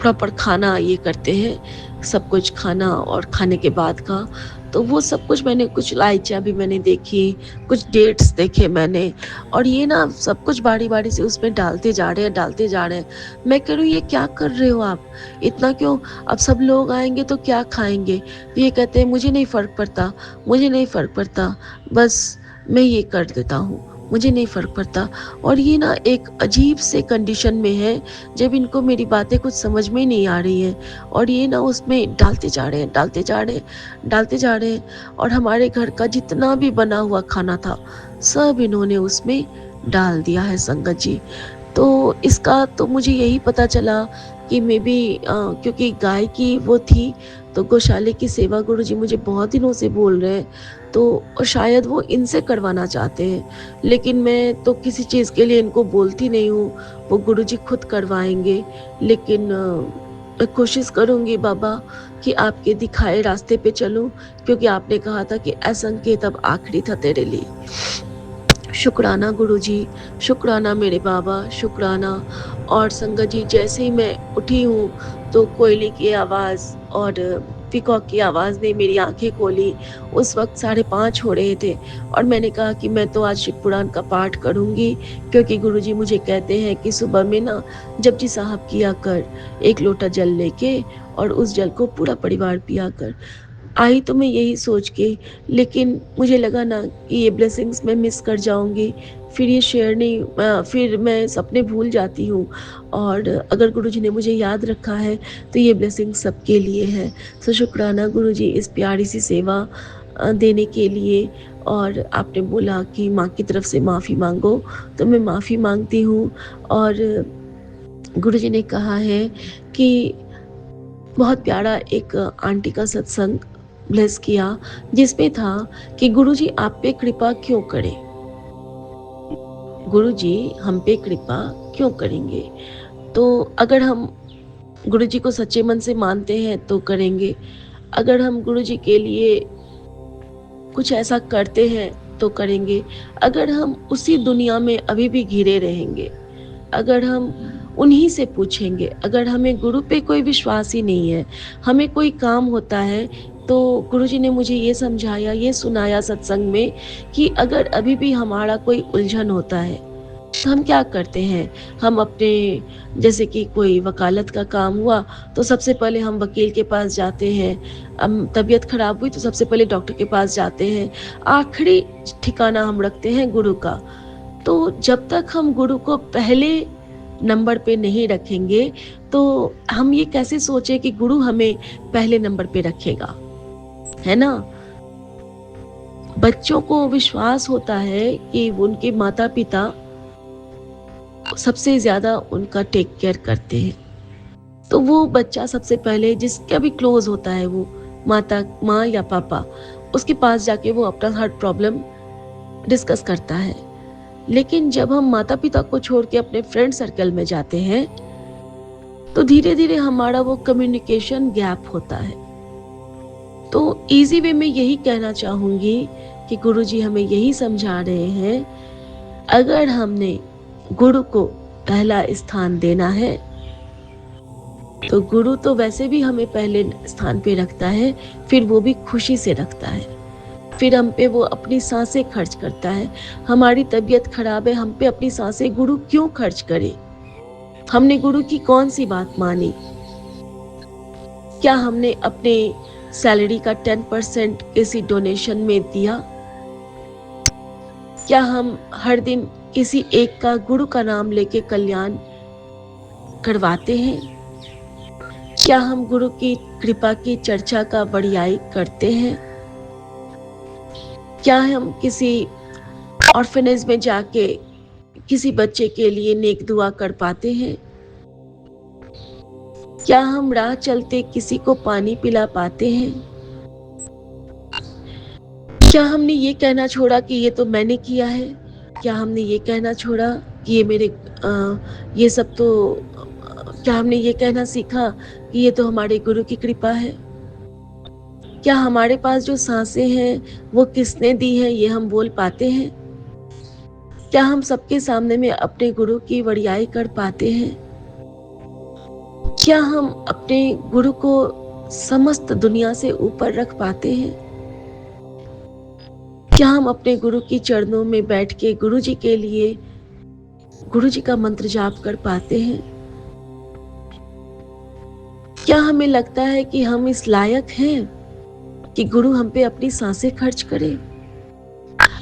प्रॉपर खाना ये करते हैं, सब कुछ खाना और खाने के बाद का। तो वो सब कुछ मैंने, कुछ इलायचियाँ भी मैंने देखी, कुछ डेट्स देखे मैंने, और ये ना सब कुछ बारी-बारी से उसमें डालते जा रहे हैं, डालते जा रहे हैं। मैं कह रही हूँ, ये क्या कर रहे हो आप? इतना क्यों? अब सब लोग आएँगे तो क्या खाएँगे? तो ये कहते हैं मुझे नहीं फ़र्क पड़ता, मुझे नहीं फ़र्क पड़ता, बस मैं ये कर देता हूँ, मुझे नहीं फ़र्क पड़ता। और ये ना एक अजीब से कंडीशन में है, जब इनको मेरी बातें कुछ समझ में नहीं आ रही हैं, और ये ना उसमें डालते जा रहे हैं, डालते जा रहे हैं, डालते जा रहे हैं। और हमारे घर का जितना भी बना हुआ खाना था, सब इन्होंने उसमें डाल दिया है संगत जी। तो इसका तो मुझे यही पता चला कि मे बी क्योंकि गाय की वो थी, तो गौशाले की सेवा गुरुजी मुझे बहुत दिनों से बोल रहे हैं, तो और शायद वो इनसे करवाना चाहते हैं। लेकिन मैं तो किसी चीज़ के लिए इनको बोलती नहीं हूँ, वो गुरुजी खुद करवाएँगे। लेकिन मैं कोशिश करूँगी बाबा कि आपके दिखाए रास्ते पे चलूँ, क्योंकि आपने कहा था कि असंकेत अब आखिरी था तेरे लिए। शुक्राना गुरुजी, शुक्राना मेरे बाबा, शुक्राना। और संगत जी, जैसे ही मैं उठी हूँ, तो कोयले की आवाज़ और पीकॉक की आवाज़ ने मेरी आँखें खोली। उस वक़्त 5:30 हो रहे थे, और मैंने कहा कि मैं तो आज शिव पुराण का पाठ करूँगी, क्योंकि गुरुजी मुझे कहते हैं कि सुबह में ना जपजी साहब किया कर, 1 लोटा जल लेके, और उस जल को पूरा परिवार पिया कर। आई तो मैं यही सोच के, लेकिन मुझे लगा ना कि ये ब्लेसिंग्स मैं मिस कर जाऊँगी, फिर ये शेयर नहीं, फिर मैं सपने भूल जाती हूँ, और अगर गुरुजी ने मुझे याद रखा है, तो ये ब्लेसिंग सबके लिए है। सो शुक्राना गुरुजी इस प्यारी सी सेवा देने के लिए। और आपने बोला कि माँ की तरफ से माफ़ी माँगो, तो मैं माफ़ी माँगती हूँ। और गुरुजी ने कहा है कि बहुत प्यारा एक आंटी का सत्संग ब्लेस किया, जिसमें था कि गुरुजी आप पे कृपा क्यों करें? गुरुजी हम पे कृपा क्यों करेंगे? तो अगर हम गुरुजी को सच्चे मन से मानते हैं तो करेंगे। अगर हम गुरुजी के लिए कुछ ऐसा करते हैं तो करेंगे। अगर हम उसी दुनिया में अभी भी घिरे रहेंगे, अगर हम उन्हीं से पूछेंगे, अगर हमें गुरु पे कोई विश्वास ही नहीं है, हमें कोई काम होता है, तो गुरुजी ने मुझे ये समझाया, ये सुनाया सत्संग में कि अगर अभी भी हमारा कोई उलझन होता है, तो हम क्या करते हैं? हम अपने, जैसे कि कोई वकालत का काम हुआ, तो सबसे पहले हम वकील के पास जाते हैं। तबीयत खराब हुई तो सबसे पहले डॉक्टर के पास जाते हैं। आखिरी ठिकाना हम रखते हैं गुरु का। तो जब तक हम गुरु को पहले नंबर पे नहीं रखेंगे, तो हम ये कैसे सोचें कि गुरु हमें पहले नंबर पे रखेगा, है ना? बच्चों को विश्वास होता है कि उनके माता-पिता सबसे ज़्यादा उनका टेक केयर करते हैं। तो वो बच्चा सबसे पहले जिसका भी क्लोज़ होता है, वो माँ या पापा, उसके पास जाके वो अपना हर प्रॉब्लम डिस्कस करता है। लेकिन जब हम माता-पिता को छोड़ के अपने फ्रेंड सर्कल में जाते हैं, तो धीरे-धीरे हमारा वो कम्युनिकेशन गैप होता है। तो ईज़ी वे में यही कहना चाहूँगी कि गुरुजी हमें यही समझा रहे हैं, अगर हमने गुरु को पहला स्थान देना है, तो गुरु तो वैसे भी हमें पहले स्थान पे रखता है, फिर वो भी खुशी से रखता है। फिर हम पे वो अपनी सांसें खर्च करता है। हमारी तबीयत खराब है, हम पे अपनी सांसें गुरु क्यों खर्च करे? हमने गुरु की कौन-सी बात मानी? क्या हमने अपने सैलरी का 10% किसी डोनेशन में दिया? क्या हम हर दिन किसी एक का गुरु का नाम लेके कल्याण करवाते हैं? क्या हम गुरु की कृपा की चर्चा का बड़ियाई करते हैं? क्या हम किसी ऑर्फनेज में जाके किसी बच्चे के लिए नेक दुआ कर पाते हैं? क्या हम राह चलते किसी को पानी पिला पाते हैं? क्या हमने ये कहना छोड़ा कि ये तो मैंने किया है? क्या हमने ये कहना छोड़ा कि ये मेरे ये सब तो क्या हमने ये कहना सीखा कि ये तो हमारे गुरु की कृपा है? क्या हमारे पास जो सांसें हैं वो किसने दी हैं, ये हम बोल पाते हैं? क्या हम सबके सामने में अपने गुरु की वड़ियाई कर पाते हैं? क्या हम अपने गुरु को समस्त दुनिया से ऊपर रख पाते हैं? क्या हम अपने गुरु की चरणों में बैठ के गुरु जी के लिए गुरु जी का मंत्र जाप कर पाते हैं? क्या हमें लगता है कि हम इस लायक हैं कि गुरु हम पे अपनी सांसें खर्च करे?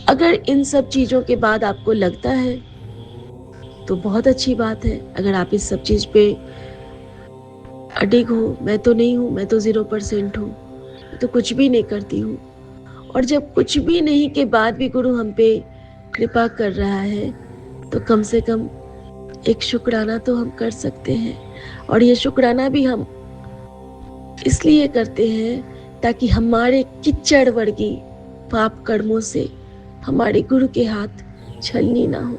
अगर इन सब चीजों के बाद आपको लगता है तो बहुत अच्छी बात है। अगर आप इस सब चीज पे अडिग हो, मैं तो नहीं हूं, मैं तो 0% हूं, मैं तो कुछ भी नहीं करती हूँ, और जब कुछ भी नहीं के बाद भी गुरु हम पे कृपा कर रहा है तो कम से कम एक शुक्राना तो हम कर सकते हैं। और ये शुक्राना भी हम इसलिए करते हैं ताकि हमारे किच्चड़ वर्गी पाप कर्मों से हमारे गुरु के हाथ छलनी ना हो।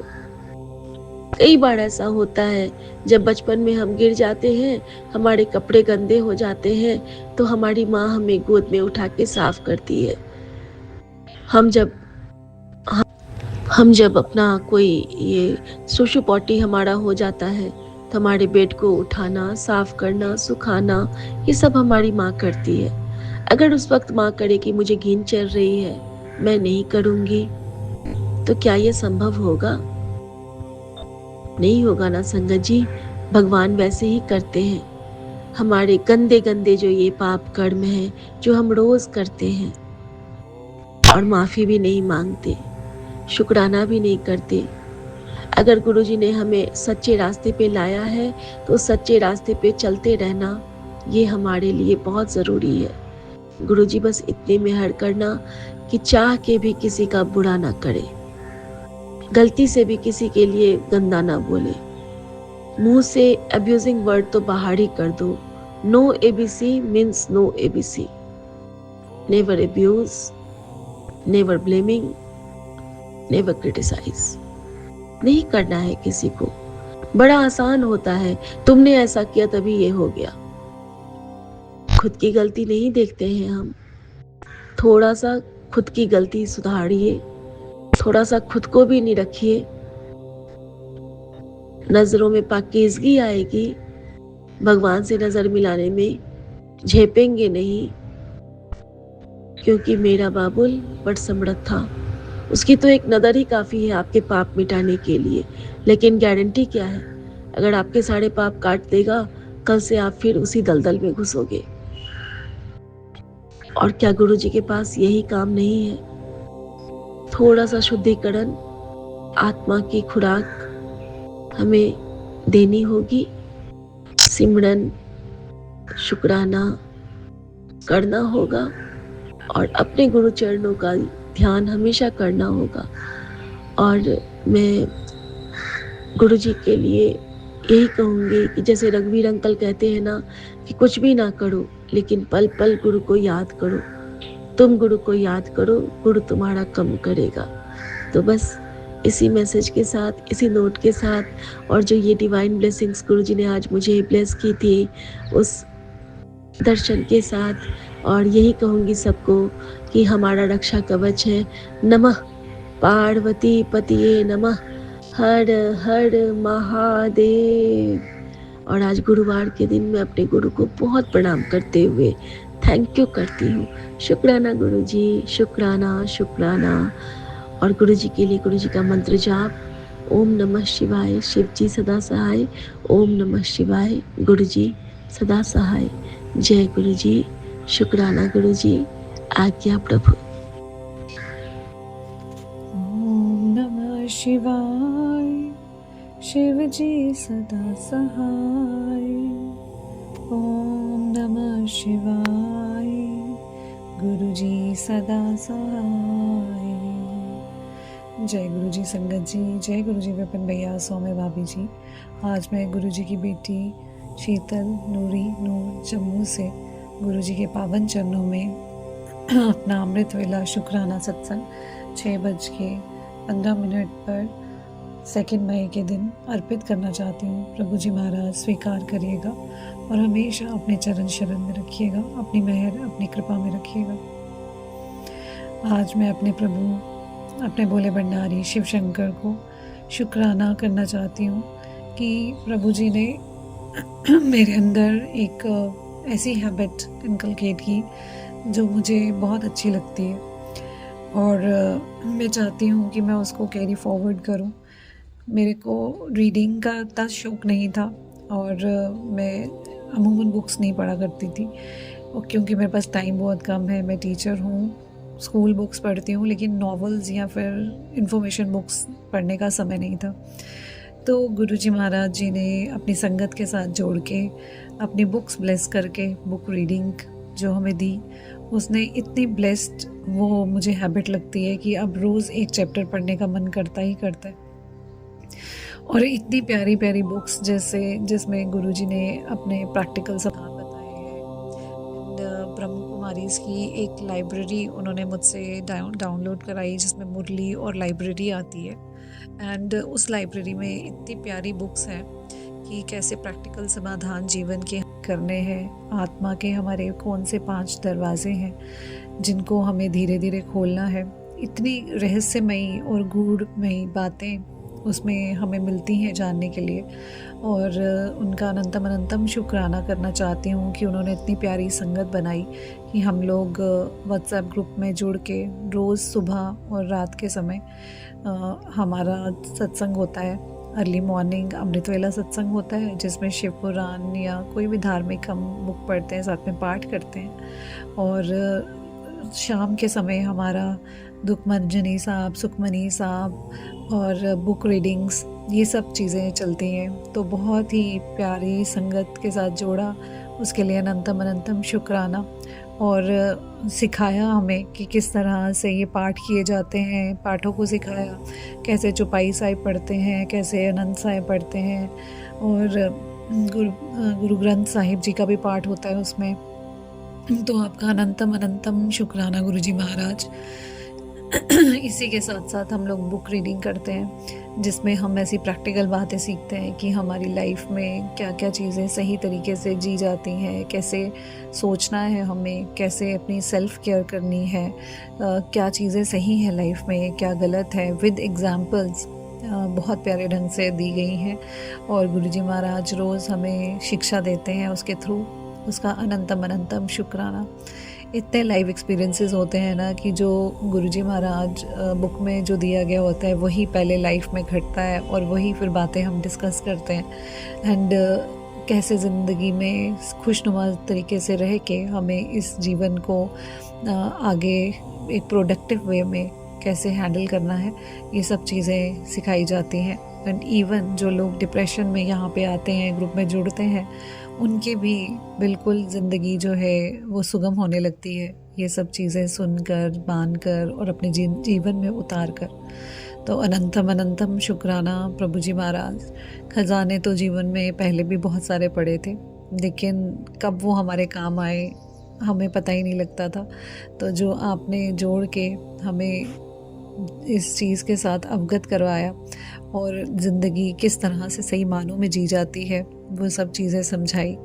कई बार ऐसा होता है, जब बचपन में हम गिर जाते हैं, हमारे कपड़े गंदे हो जाते हैं, तो हमारी माँ हमें गोद में उठा के साफ करती है। हम जब हम जब अपना कोई ये सुसु पॉटी हमारा हो जाता है तो हमारे बेड को उठाना, साफ करना, सुखाना, ये सब हमारी माँ करती है। अगर उस वक्त माँ करे कि मुझे घिन चल रही है, मैं नहीं करूँगी, तो क्या ये संभव होगा? नहीं होगा ना संगत जी। भगवान वैसे ही करते हैं। हमारे गंदे गंदे जो ये पाप कर्म हैं, जो हम रोज करते हैं, और माफ़ी भी नहीं मांगते, शुक्राना भी नहीं करते। अगर गुरुजी ने हमें सच्चे रास्ते पे लाया है तो सच्चे रास्ते पे चलते रहना ये हमारे लिए बहुत ज़रूरी है। गुरुजी बस इतने मेहर करना कि चाह के भी किसी का बुरा ना करे, गलती से भी किसी के लिए गंदा ना बोले, मुंह से अब्यूजिंग वर्ड तो बाहर ही कर दो। No ABC means no ABC. Never abuse, never blaming, never criticise. नहीं करना है किसी को। बड़ा आसान होता है, तुमने ऐसा किया तभी ये हो गया। खुद की गलती नहीं देखते हैं हम। थोड़ा सा खुद की गलती सुधारिए, थोड़ा सा खुद को भी नहीं रखिए। नजरों में पाकीज़गी आएगी, भगवान से नजर मिलाने में झेपेंगे नहीं, क्योंकि मेरा बाबुल बड़ समर्थ था। उसकी तो एक नज़र ही काफ़ी है आपके पाप मिटाने के लिए। लेकिन गारंटी क्या है? अगर आपके सारे पाप काट देगा, कल से आप फिर उसी दलदल में घुसोगे। और क्या गुरु जी के पास यही काम नहीं है? थोड़ा सा शुद्धिकरण, आत्मा की खुराक हमें देनी होगी। सिमरन, शुक्राना करना होगा, और अपने गुरु चरणों का ध्यान हमेशा करना होगा। और मैं गुरु जी के लिए यही कहूँगी कि जैसे रघुवीर अंकल कहते हैं ना कि कुछ भी ना करो, लेकिन पल पल गुरु को याद करो। तुम गुरु को याद करो, गुरु तुम्हारा कम करेगा। तो बस इसी मैसेज के साथ, इसी नोट के साथ, और जो ये डिवाइन ब्लेसिंग्स गुरु जी ने आज मुझे ब्लेस की थी, उस दर्शन के साथ, और यही कहूँगी सबको कि हमारा रक्षा कवच है। नमः पार्वती पतिये नमः, हर हर महादेव। और आज गुरुवार के दिन मैं अपने गुरु को बहुत प्रणाम करते हुए थैंक यू करती हूँ। शुक्राना गुरु जी, शुक्राना शुक्राना। और गुरु जी के लिए गुरु जी का मंत्र जाप, ओम नमः शिवाय, शिव जी सदा सहाय। ओम नमः शिवाय, गुरु जी सदा सहाय। जय गुरु जी, शुक्राना गुरु जी, आज्ञा प्रभु। ओम नमः शिवाय, शिव जी सदा सहाय। ओम नमः शिवाय, गुरु जी सदा सहाय। जय गुरु जी संगत जी, जय गुरु जी विपिन भैया, सौम्य भाभी जी। आज मैं गुरु जी की बेटी शीतल नूरी नूर जम्मू से गुरु जी के पावन चरणों में अपना अमृत वेला शुक्राना सत्संग 6:15 पर 2 मई के दिन अर्पित करना चाहती हूँ। प्रभु जी महाराज स्वीकार करिएगा और हमेशा अपने चरण शरण में रखिएगा, अपनी मेहर अपनी कृपा में रखिएगा। आज मैं अपने प्रभु, अपने भोले भंडारी शिव शंकर को शुक्राना करना चाहती हूँ कि प्रभु जी ने मेरे अंदर एक ऐसी हैबिट इनकलकेट की जो मुझे बहुत अच्छी लगती है, और मैं चाहती हूँ कि मैं उसको कैरी फॉरवर्ड करूँ। मेरे को रीडिंग का इतना शौक़ नहीं था, और मैं अमूमन बुक्स नहीं पढ़ा करती थी, और क्योंकि मेरे पास टाइम बहुत कम है, मैं टीचर हूँ, स्कूल बुक्स पढ़ती हूँ, लेकिन नॉवेल्स या फिर इंफॉर्मेशन बुक्स पढ़ने का समय नहीं था। तो गुरुजी महाराज जी ने अपनी संगत के साथ जोड़ के अपनी बुक्स ब्लेस करके बुक रीडिंग जो हमें दी, उसने इतनी ब्लेस्ड वो मुझे हैबिट लगती है कि अब रोज़ एक चैप्टर पढ़ने का मन करता ही करता है। और इतनी प्यारी प्यारी बुक्स जैसे जिसमें गुरुजी ने अपने प्रैक्टिकल सिद्धांत बताए हैं, एंड ब्रह्म कुमारीज़ की एक लाइब्रेरी उन्होंने मुझसे डाउनलोड कराई जिसमें मुरली और लाइब्रेरी आती है, एंड उस लाइब्रेरी में इतनी प्यारी बुक्स हैं कि कैसे प्रैक्टिकल समाधान जीवन के करने हैं, आत्मा के हमारे कौन से 5 दरवाजे हैं जिनको हमें धीरे धीरे खोलना है। इतनी रहस्यमयी और गूढ़मयी बातें उसमें हमें मिलती हैं जानने के लिए, और उनका अनंतम अनंतम शुक्राना करना चाहती हूँ कि उन्होंने इतनी प्यारी संगत बनाई कि हम लोग व्हाट्सएप ग्रुप में जुड़ के रोज़ सुबह और रात के समय हमारा सत्संग होता है। अर्ली मॉर्निंग अमृत वेला सत्संग होता है जिसमें शिव पुराण या कोई भी धार्मिक हम बुक पढ़ते हैं, साथ में पाठ करते हैं, और शाम के समय हमारा दुखमंजनी साहब, सुखमनी साहब और बुक रीडिंग्स, ये सब चीज़ें चलती हैं। तो बहुत ही प्यारी संगत के साथ जोड़ा, उसके लिए अनंतम अनंतम शुक्राना। और सिखाया हमें कि किस तरह से ये पाठ किए जाते हैं, पाठों को सिखाया, कैसे चौपाई साहिब पढ़ते हैं, कैसे अनंत साहिब पढ़ते हैं, और गुरु ग्रंथ साहिब जी का भी पाठ होता है उसमें। तो आपका अनंतम अनंतम शुक्राना गुरुजी महाराज। इसी के साथ साथ हम लोग बुक रीडिंग करते हैं जिसमें हम ऐसी प्रैक्टिकल बातें सीखते हैं कि हमारी लाइफ में क्या क्या चीज़ें सही तरीके से जी जाती हैं, कैसे सोचना है हमें, कैसे अपनी सेल्फ़ केयर करनी है, क्या चीज़ें सही हैं लाइफ में, क्या गलत है, विद एग्जाम्पल्स बहुत प्यारे ढंग से दी गई हैं। और गुरुजी महाराज रोज़ हमें शिक्षा देते हैं उसके थ्रू, उसका अनंतम अनंतम शुक्राना। इतने लाइव एक्सपीरियंसेस होते हैं ना कि जो गुरुजी महाराज बुक में जो दिया गया होता है वही पहले लाइफ में घटता है, और वही फिर बातें हम डिस्कस करते हैं। एंड कैसे ज़िंदगी में खुशनुमा तरीके से रह के हमें इस जीवन को आगे एक प्रोडक्टिव वे में कैसे हैंडल करना है, ये सब चीज़ें सिखाई जाती हैं। एंड इवन जो लोग डिप्रेशन में यहाँ पे आते हैं, ग्रुप में जुड़ते हैं, उनकी भी बिल्कुल ज़िंदगी जो है वो सुगम होने लगती है, ये सब चीज़ें सुनकर, मानकर और अपने जीवन में उतार कर। तो अनंतम अनंतम शुक्राना प्रभु जी महाराज। खजाने तो जीवन में पहले भी बहुत सारे पड़े थे, लेकिन कब वो हमारे काम आए हमें पता ही नहीं लगता था। तो जो आपने जोड़ के हमें इस चीज़ के साथ अवगत करवाया, और ज़िंदगी किस तरह से सही मानों में जी जाती है, वो सब चीज़ें समझाई,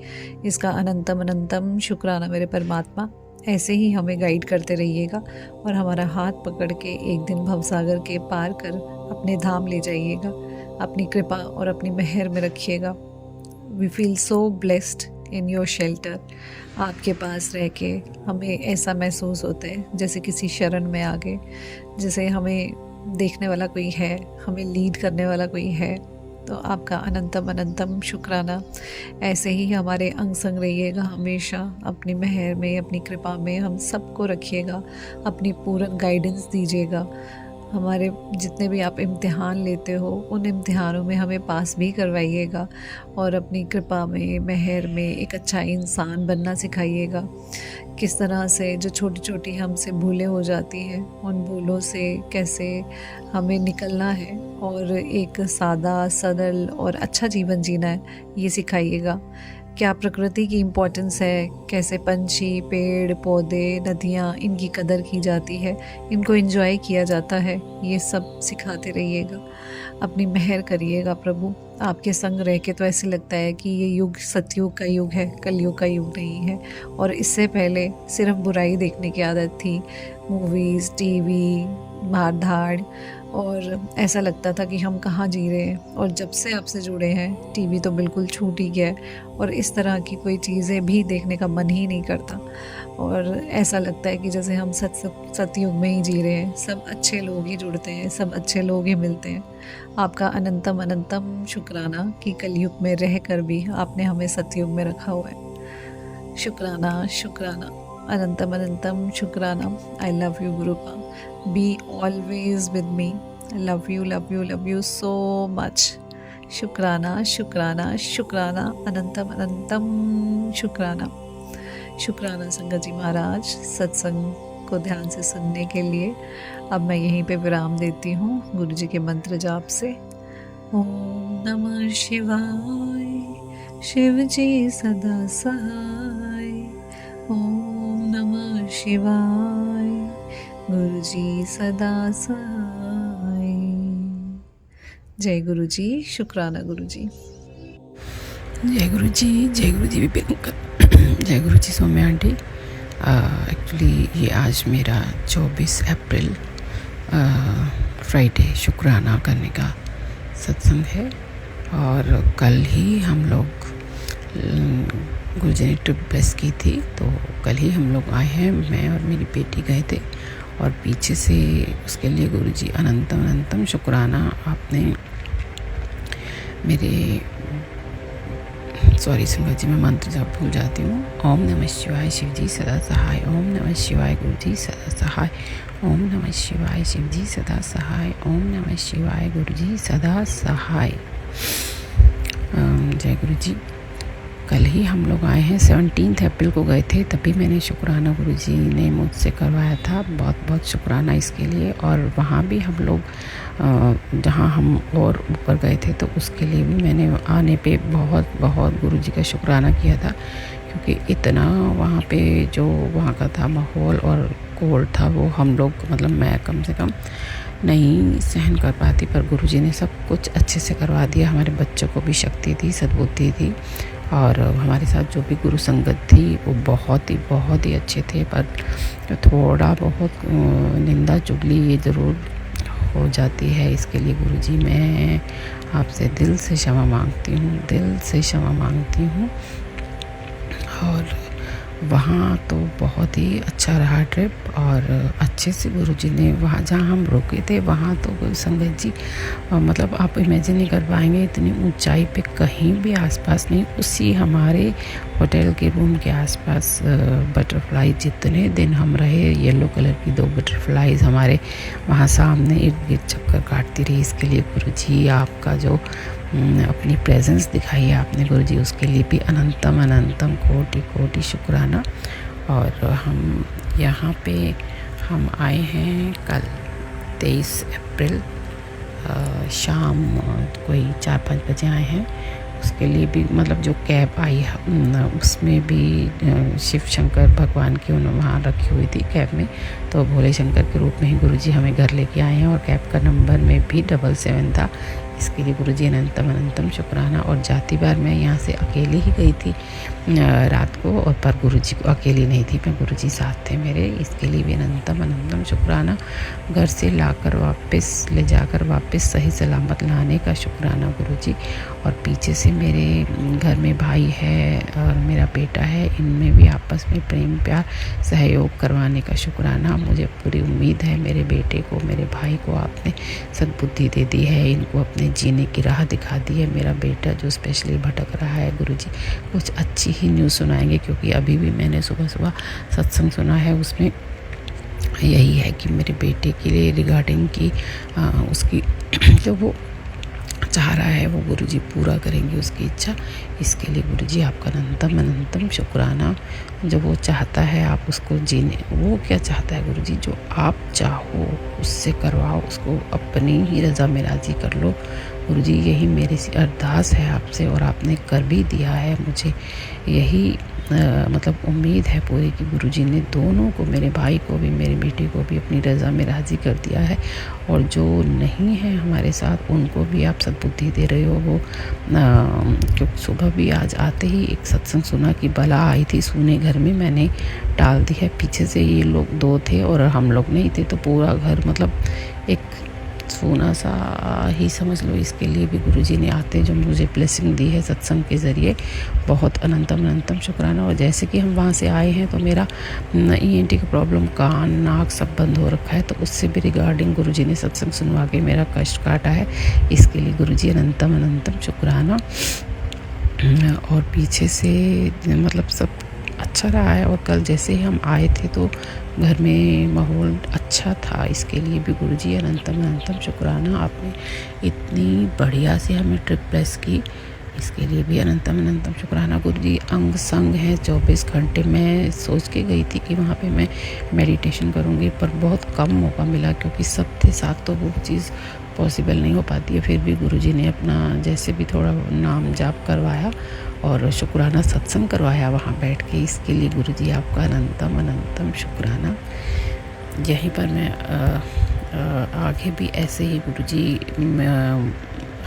इसका अनंतम अनंतम शुक्राना मेरे परमात्मा। ऐसे ही हमें गाइड करते रहिएगा और हमारा हाथ पकड़ के एक दिन भवसागर के पार कर अपने धाम ले जाइएगा, अपनी कृपा और अपनी मेहर में रखिएगा। We feel so blessed in your shelter. आपके पास रह के हमें ऐसा महसूस होता है जैसे किसी शरण में आ गए, जैसे हमें देखने वाला कोई है, हमें लीड करने वाला कोई है। तो आपका अनंतम अनंतम शुक्राना। ऐसे ही हमारे अंग संग रहिएगा हमेशा, अपनी मेहर में, अपनी कृपा में हम सबको रखिएगा, अपनी पूर्ण गाइडेंस दीजिएगा। हमारे जितने भी आप इम्तिहान लेते हो उन इम्तिहानों में हमें पास भी करवाइएगा, और अपनी कृपा में, मेहर में एक अच्छा इंसान बनना सिखाइएगा। किस तरह से जो छोटी छोटी हमसे भूलें हो जाती हैं, उन भूलों से कैसे हमें निकलना है और एक सादा, सरल और अच्छा जीवन जीना है, ये सिखाइएगा। क्या प्रकृति की इम्पोर्टेंस है, कैसे पंछी, पेड़ पौधे, नदियाँ, इनकी कदर की जाती है, इनको एंजॉय किया जाता है, ये सब सिखाते रहिएगा। अपनी मेहर करिएगा प्रभु। आपके संग रह के तो ऐसे लगता है कि ये युग सतयुग का युग है, कलयुग का युग नहीं है। और इससे पहले सिर्फ बुराई देखने की आदत थी, मूवीज़, टीवी, मार धाड़, और ऐसा लगता था कि हम कहाँ जी रहे हैं। और जब से आपसे जुड़े हैं टीवी तो बिल्कुल छूट ही गया है और इस तरह की कोई चीज़ें भी देखने का मन ही नहीं करता। और ऐसा लगता है कि जैसे हम सतयुग में ही जी रहे हैं, सब अच्छे लोग ही जुड़ते हैं, सब अच्छे लोग ही मिलते हैं। आपका अनंतम अनंतम शुक्राना कि कलयुग में रह कर भी आपने हमें सतयुग में रखा हुआ है। शुक्राना शुक्राना, अनंतम अनंतम शुक्राना। I love you गुरुपा, be always with me. Love you love you love you so much. शुक्राना शुक्राना शुक्राना, अनंतम अनंतम शुक्राना। शुक्राना संगत जी महाराज, सत्संग को ध्यान से सुनने के लिए। अब मैं यहीं पे विराम देती हूँ गुरु जी के मंत्र जाप से। ओम नमः शिवाय, शिव जी सदा सहाय। ओम नमः शिवाय, गुरु जी सदा सहाय। जय गुरु जी, शुक्राना गुरु जी। जय गुरु जी विपिन अंकल, जय गुरु जी सौम्या आंटी। एक्चुअली ये आज मेरा 24 अप्रैल फ्राइडे शुक्राना करने का सत्संग है। और कल ही हम लोग गुरु जी ने ट्रिप ब्लेस की थी, तो कल ही हम लोग आए हैं। मैं और मेरी बेटी गए थे और पीछे से उसके लिए गुरु जी अनंतम अनंतम शुक्राना। आपने मेरे सॉरी संगत जी, मैं मंत्र जब भूल जाती हूँ। ओम नमः शिवाय शिव जी सदा सहाय। ओम नमः शिवाय गुरु जी सदा सहाय। ओम नमः शिवाय शिव जी सदा सहाय। ओम नमः शिवाय गुरु जी सदा सहाय। जय गुरु जी। कल ही हम लोग आए हैं, 17 अप्रैल को गए थे, तभी मैंने शुक्राना गुरु जी ने मुझसे करवाया था। बहुत बहुत शुक्राना इसके लिए। और वहाँ भी हम लोग जहाँ हम और ऊपर गए थे तो उसके लिए भी मैंने आने पे बहुत बहुत गुरु जी का शुक्राना किया था, क्योंकि इतना वहाँ पे जो वहाँ का था माहौल और कोल्ड था, वो हम लोग मतलब मैं कम से कम नहीं सहन कर पाती, पर गुरुजी ने सब कुछ अच्छे से करवा दिया। हमारे बच्चों को भी शक्ति दी, सद्बुद्धि दी, और हमारे साथ जो भी गुरु संगत थी वो बहुत ही अच्छे थे। पर थोड़ा बहुत निंदा चुगली ये ज़रूर हो जाती है। इसके लिए गुरुजी मैं आपसे दिल से क्षमा मांगती हूँ, दिल से क्षमा मांगती हूँ। और वहाँ तो बहुत ही अच्छा रहा ट्रिप, और अच्छे से गुरुजी ने वहाँ जहाँ हम रुके थे वहाँ तो संगत जी मतलब आप इमेजिन नहीं कर पाएंगे, इतनी ऊंचाई पे कहीं भी आसपास नहीं। उसी हमारे होटल के रूम के आसपास बटरफ्लाई, जितने दिन हम रहे येलो कलर की 2 बटरफ्लाईज हमारे वहाँ सामने इर्द गिर्द चक्कर काटती रही। इसके लिए गुरुजी आपका जो अपनी प्रेजेंस दिखाई है आपने गुरुजी, उसके लिए भी अनंतम अनंतम कोटि कोटि शुक्राना। और हम यहाँ पे हम आए हैं कल 23 अप्रैल शाम कोई 4-5 बजे आए हैं। उसके लिए भी मतलब जो कैब आई है उसमें भी शिव शंकर भगवान की उन्होंने वहाँ रखी हुई थी कैब में, तो भोले शंकर के रूप में ही गुरुजी हमें घर लेके आए हैं। और कैब का नंबर में भी 77 था। इसके लिए गुरुजी अनंतम अनंतम शुक्राना। और जाती बार मैं यहाँ से अकेली ही गई थी रात को, और पर गुरुजी को अकेली नहीं थी, मैं गुरुजी साथ थे मेरे। इसके लिए भी अनंतम अनंतम शुक्राना। घर से लाकर वापस ले जाकर वापस सही सलामत लाने का शुक्राना गुरुजी। और पीछे से मेरे घर में भाई है और मेरा बेटा है, इनमें भी आपस में प्रेम प्यार सहयोग करवाने का शुक्राना। मुझे पूरी उम्मीद है मेरे बेटे को, मेरे भाई को आपने सद्बुद्धि दे दी है, इनको अपने जीने की राह दिखा दी है। मेरा बेटा जो स्पेशली भटक रहा है गुरुजी, कुछ अच्छी ही न्यूज़ सुनाएंगे, क्योंकि अभी भी मैंने सुबह सुबह सत्संग सुना है, उसमें यही है कि मेरे बेटे के लिए रिगार्डिंग की उसकी जो वो चाह रहा है वो गुरुजी पूरा करेंगे उसकी इच्छा। इसके लिए गुरुजी आपका अनंतम अनंतम शुक्राना। जो वो चाहता है आप उसको जीने, वो क्या चाहता है गुरुजी, जो आप चाहो उससे करवाओ, उसको अपनी ही रज़ा में राज़ी कर लो गुरुजी। यही मेरी सी अरदास है आपसे, और आपने कर भी दिया है। मुझे यही मतलब उम्मीद है पूरी कि गुरुजी ने दोनों को, मेरे भाई को भी मेरे बेटे को भी अपनी रज़ा में राज़ी कर दिया है। और जो नहीं है हमारे साथ उनको भी आप सद्बुद्धि दे रहे हो। वो क्योंकि सुबह भी आज आते ही एक सत्संग सुना कि बला आई थी सूने घर में, मैंने टाल दी है। पीछे से ये लोग 2 थे और हम लोग नहीं थे, तो पूरा घर मतलब एक सूना सा ही समझ लो, इसके लिए भी गुरुजी ने आते जो मुझे ब्लेसिंग दी है सत्संग के ज़रिए, बहुत अनंतम अनंतम शुक्राना। और जैसे कि हम वहाँ से आए हैं तो मेरा ENT का प्रॉब्लम, कान नाक सब बंद हो रखा है, तो उससे भी रिगार्डिंग गुरुजी ने सत्संग सुनवा के मेरा कष्ट काटा है। इसके लिए गुरुजी अनंतम अनंतम शुक्राना। और पीछे से मतलब सब अच्छा रहा है। और कल जैसे ही हम आए थे तो घर में माहौल अच्छा था, इसके लिए भी गुरुजी अनंतम अनंतम शुक्राना। आपने इतनी बढ़िया से हमें ट्रिप प्लेस की, इसके लिए भी अनंतम अनंतम शुक्राना। गुरुजी अंग संग है 24 घंटे। मैं सोच के गई थी कि वहाँ पे मैं मेडिटेशन करूँगी, पर बहुत कम मौका मिला क्योंकि सब थे साथ, तो वो चीज़ पॉसिबल नहीं हो पाती है। फिर भी गुरुजी ने अपना जैसे भी थोड़ा नाम जाप करवाया और शुक्राना सत्संग करवाया वहाँ बैठ के, इसके लिए गुरुजी आपका अनंतम अनंतम शुक्राना। यहीं पर मैं आगे भी ऐसे ही गुरुजी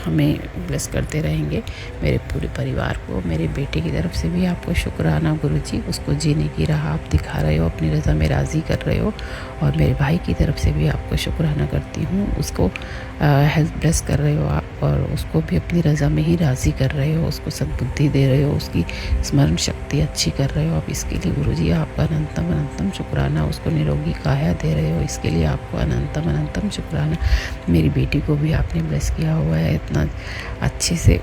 हमें ब्लेस करते रहेंगे, मेरे पूरे परिवार को। मेरे बेटे की तरफ से भी आपको शुक्राना गुरुजी, उसको जीने की राह आप दिखा रहे हो, अपनी रज़ा में राज़ी कर रहे हो। और मेरे भाई की तरफ से भी आपको शुक्राना करती हूँ, उसको हेल्थ ब्लेस कर रहे हो आप, और उसको भी अपनी रज़ा में ही राज़ी कर रहे हो, उसको सद्बुद्धि दे रहे हो, उसकी स्मरण शक्ति अच्छी कर रहे हो आप। इसके लिए गुरुजी आपका अनंतम अनंतम शुक्राना। उसको निरोगी काया दे रहे हो, इसके लिए आपको अनंतम अनंतम शुक्राना। मेरी बेटी को भी आपने ब्लेस किया हुआ है, इतना अच्छे से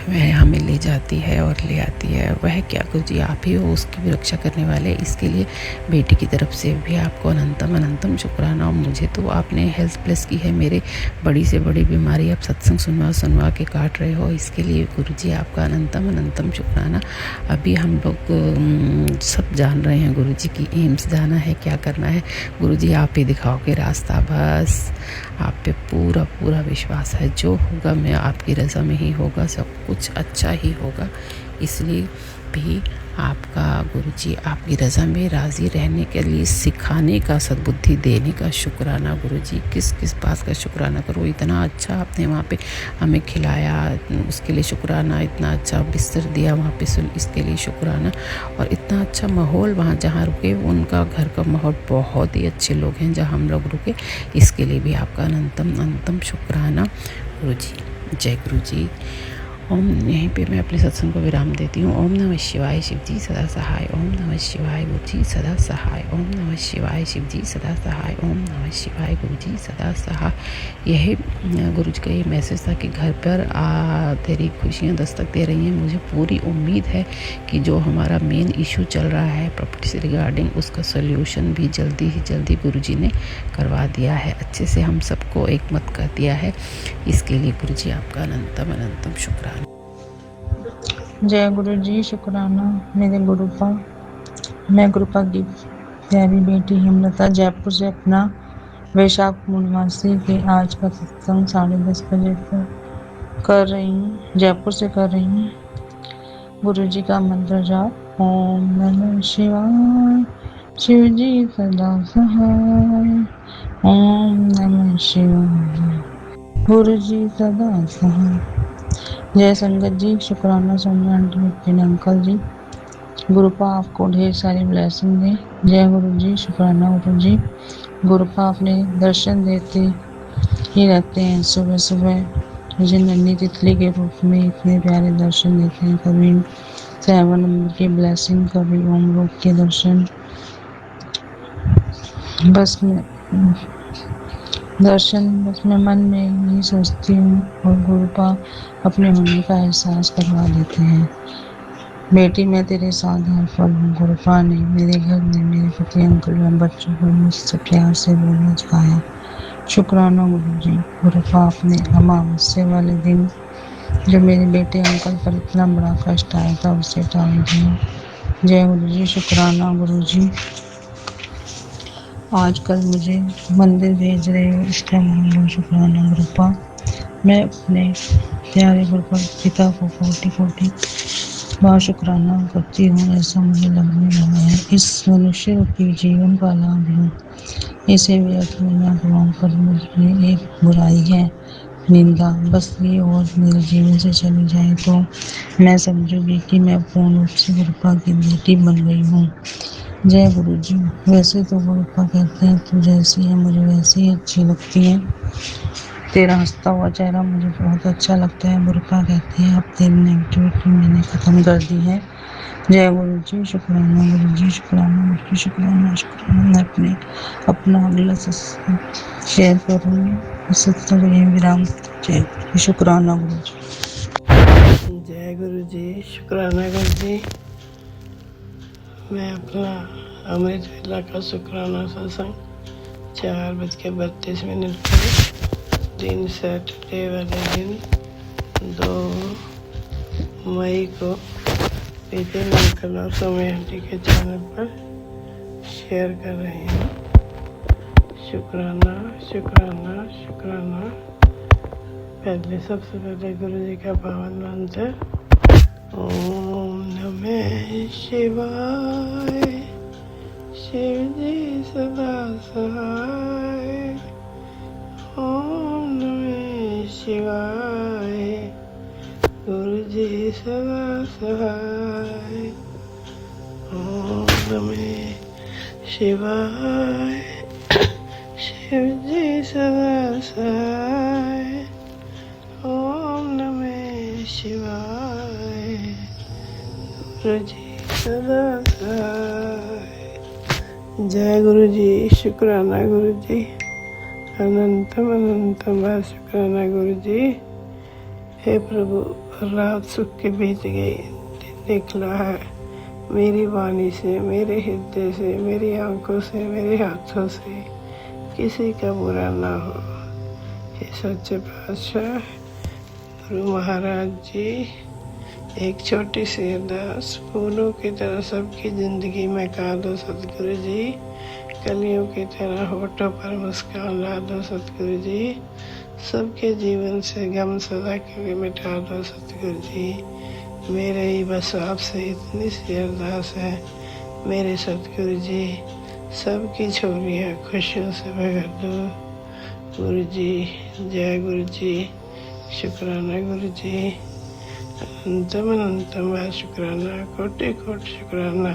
वह हमें ले जाती है और ले आती है। वह क्या गुरुजी आप ही हो उसकी भी रक्षा करने वाले, इसके लिए बेटी की तरफ से भी आपको अनंतम अनंतम शुक्राना। और मुझे तो आपने हेल्थ प्लस की है, मेरे बड़ी से बड़ी बीमारी आप सत्संग सुनवा के काट रहे हो, इसके लिए गुरुजी आपका अनंतम अनंतम शुक्राना। अभी हम लोग सब जान रहे हैं गुरुजी की एम्स जाना है, क्या करना है गुरुजी आप ही दिखाओगे रास्ता, बस आप पे पूरा पूरा विश्वास है। जो होगा मैं आपकी रज़ा में ही होगा, सब कुछ अच्छा ही होगा। इसलिए भी आपका गुरुजी आपकी रज़ा में राज़ी रहने के लिए सिखाने का, सद्बुद्धि देने का शुक्राना गुरुजी। किस किस बात का शुक्राना करो, इतना अच्छा आपने वहाँ पे हमें खिलाया, उसके लिए शुक्राना। इतना अच्छा बिस्तर दिया वहाँ पे, इसके लिए शुक्राना। और इतना अच्छा माहौल वहाँ जहाँ रुके, उनका घर का माहौल, बहुत ही अच्छे लोग हैं जहाँ हम लोग रुके, इसके लिए भी आपका अनंतम अनंतम शुक्राना गुरुजी। जय गुरुजी। ओम। यहीं पे मैं अपने सत्संग को विराम देती हूँ। ओम नमः शिवाय, शिव जी सदा सहाय। ओम नमः शिवाय, गुरु जी सदा सहाय। ओम नमः शिवाय, शिव जी सदा सहाय। ओम नमः शिवाय, गुरु जी सदा सहाय। यही गुरु जी का ये मैसेज था कि घर पर तेरी खुशियाँ दस्तक दे रही हैं। मुझे पूरी उम्मीद है कि जो हमारा मेन इशू चल रहा है प्रॉपर्टी से रिगार्डिंग, उसका सोल्यूशन भी जल्दी ही जल्दी गुरु जी ने करवा दिया है, अच्छे से हम सबको एक मत कर दिया है। इसके लिए गुरु जी आपका अनंतम अनंतम शुक्राना। जय गुरु जी, शुक्राना मेरे गुरुपा। मैं गुरुपा की प्यारी बेटी हेमलता जयपुर से अपना वैशाख पूर्णमासी के आज का सत्संग 10:30 बजे पर कर रही हूँ, जयपुर से कर रही हूँ। गुरु जी का मंत्र जाप। ओम नमः शिवाय, शिव जी सदा सहाय। ओम नमः शिवाय, गुरु जी सदा सहाय। जय संगत जी, शुक्राना सोनिया आंटी, विपिन अंकल जी। गुरुपा आपको ढेर सारी ब्लेसिंग दे। जय गुरु जी, शुक्राना गुरु जी। गुरुपा अपने दर्शन देते ही रहते हैं, सुबह सुबह मुझे नन्ही तितली के रूप में इतने प्यारे दर्शन देते हैं। कभी 7 नंबर की ब्लेसिंग, कभी ओम रूप के दर्शन। बस मैं मन में यही सोचती हूँ और गुरुपा अपने होने का एहसास करवा देते हैं। बेटी मैं तेरे साथ हर पल हूँ। गुरुपा ने मेरे घर में मेरे पति अंकल व बच्चों को मुझसे प्यार से बोलना सिखाया। शुक्राना गुरु जी। गुरुपा अपने अमावस्या वाले दिन जो मेरे बेटे अंकल पर इतना बड़ा कष्ट आया था, उसे टाल दिया। जय गुरु जी, शुक्राना गुरु जी। आजकल मुझे मंदिर भेज रहे हो, इसका बहुत शुक्राना गुरुपा। मैं अपने प्यारे गुरुपा पिता को कोटि बहुत शुक्राना करती हूँ। ऐसा मुझे लगने लगा है इस मनुष्य रूपी जीवन का लाभ है, इसे व्यर्थ में न गवाकर मुझमें एक बुराई है, निंदा। बस ये और मेरे जीवन से चली जाए तो मैं समझूंगी कि मैं पूर्ण रूप से गुरुपा की बेटी बन गई हूँ। जय गुरु जी। वैसे तो गुरुपा कहते हैं तू जैसी है मुझे वैसी ही अच्छी लगती है, तेरा हंसता हुआ चेहरा मुझे बहुत अच्छा लगता है। गुरुपा कहती है अब तेरी नेगेटिविटी मैंने ख़त्म कर दी है। जय गुरु जी। शुक्राना गुरु जी, शुक्राना गुरु जी, शुक्राना शुक्राना। मैं अपना अगला शेयर करूँगी। सत्संग यहीं विराम। जय गुरु जी। शुक्राना गुरु जी। जय गुरु जी। शुक्राना गुरु जी। मैं अपना अमृत वेला का शुक्राना सत्संग 4:32 पर दिन सैटरडे वाले दिन 2 मई को विपिन अंकल और सौम्या आंटी के चैनल पर शेयर कर रही हूँ। शुक्राना शुक्राना शुक्राना। सबसे पहले गुरु जी का पावन मंत्र ओम नमः शिवाय। शिव जी सदा सहाय। ओम नमः शिवाय। गुरु जी सदा सहाय। ओम नमः शिवाय। शिव जी सदा सहाय। ओम नमः शिवाय। गुरु जी सदा सहाय। जय गुरु जी। शुक्राना गुरु जी। अनंतम अनंतम बार शुक्राना गुरु जी। हे प्रभु, रात सुख के बीत गई, दिन निकला है। मेरी वाणी से, मेरे हृदय से, मेरी आंखों से, मेरे हाथों से किसी का बुरा ना हो। हे सच्चे पातशाह गुरु महाराज जी, एक छोटी सी अरदास, फूलों की तरह सबकी जिंदगी में का दो सतगुरु जी। कलियों की तरह होठों पर मुस्कान ला दो सतगुरु जी। सबके जीवन से गम सदा के लिए मिटा दो सतगुरु जी। मेरे ही बस आपसे इतनी सी अरदास है मेरे सतगुरु जी। सबकी झोलियाँ खुशियों से भर दो गुरु जी। जय गुरु जी। शुक्राना गुरु जी। अनंतम अनंतम बार शुक्राना, कोटि कोटि शुक्राना।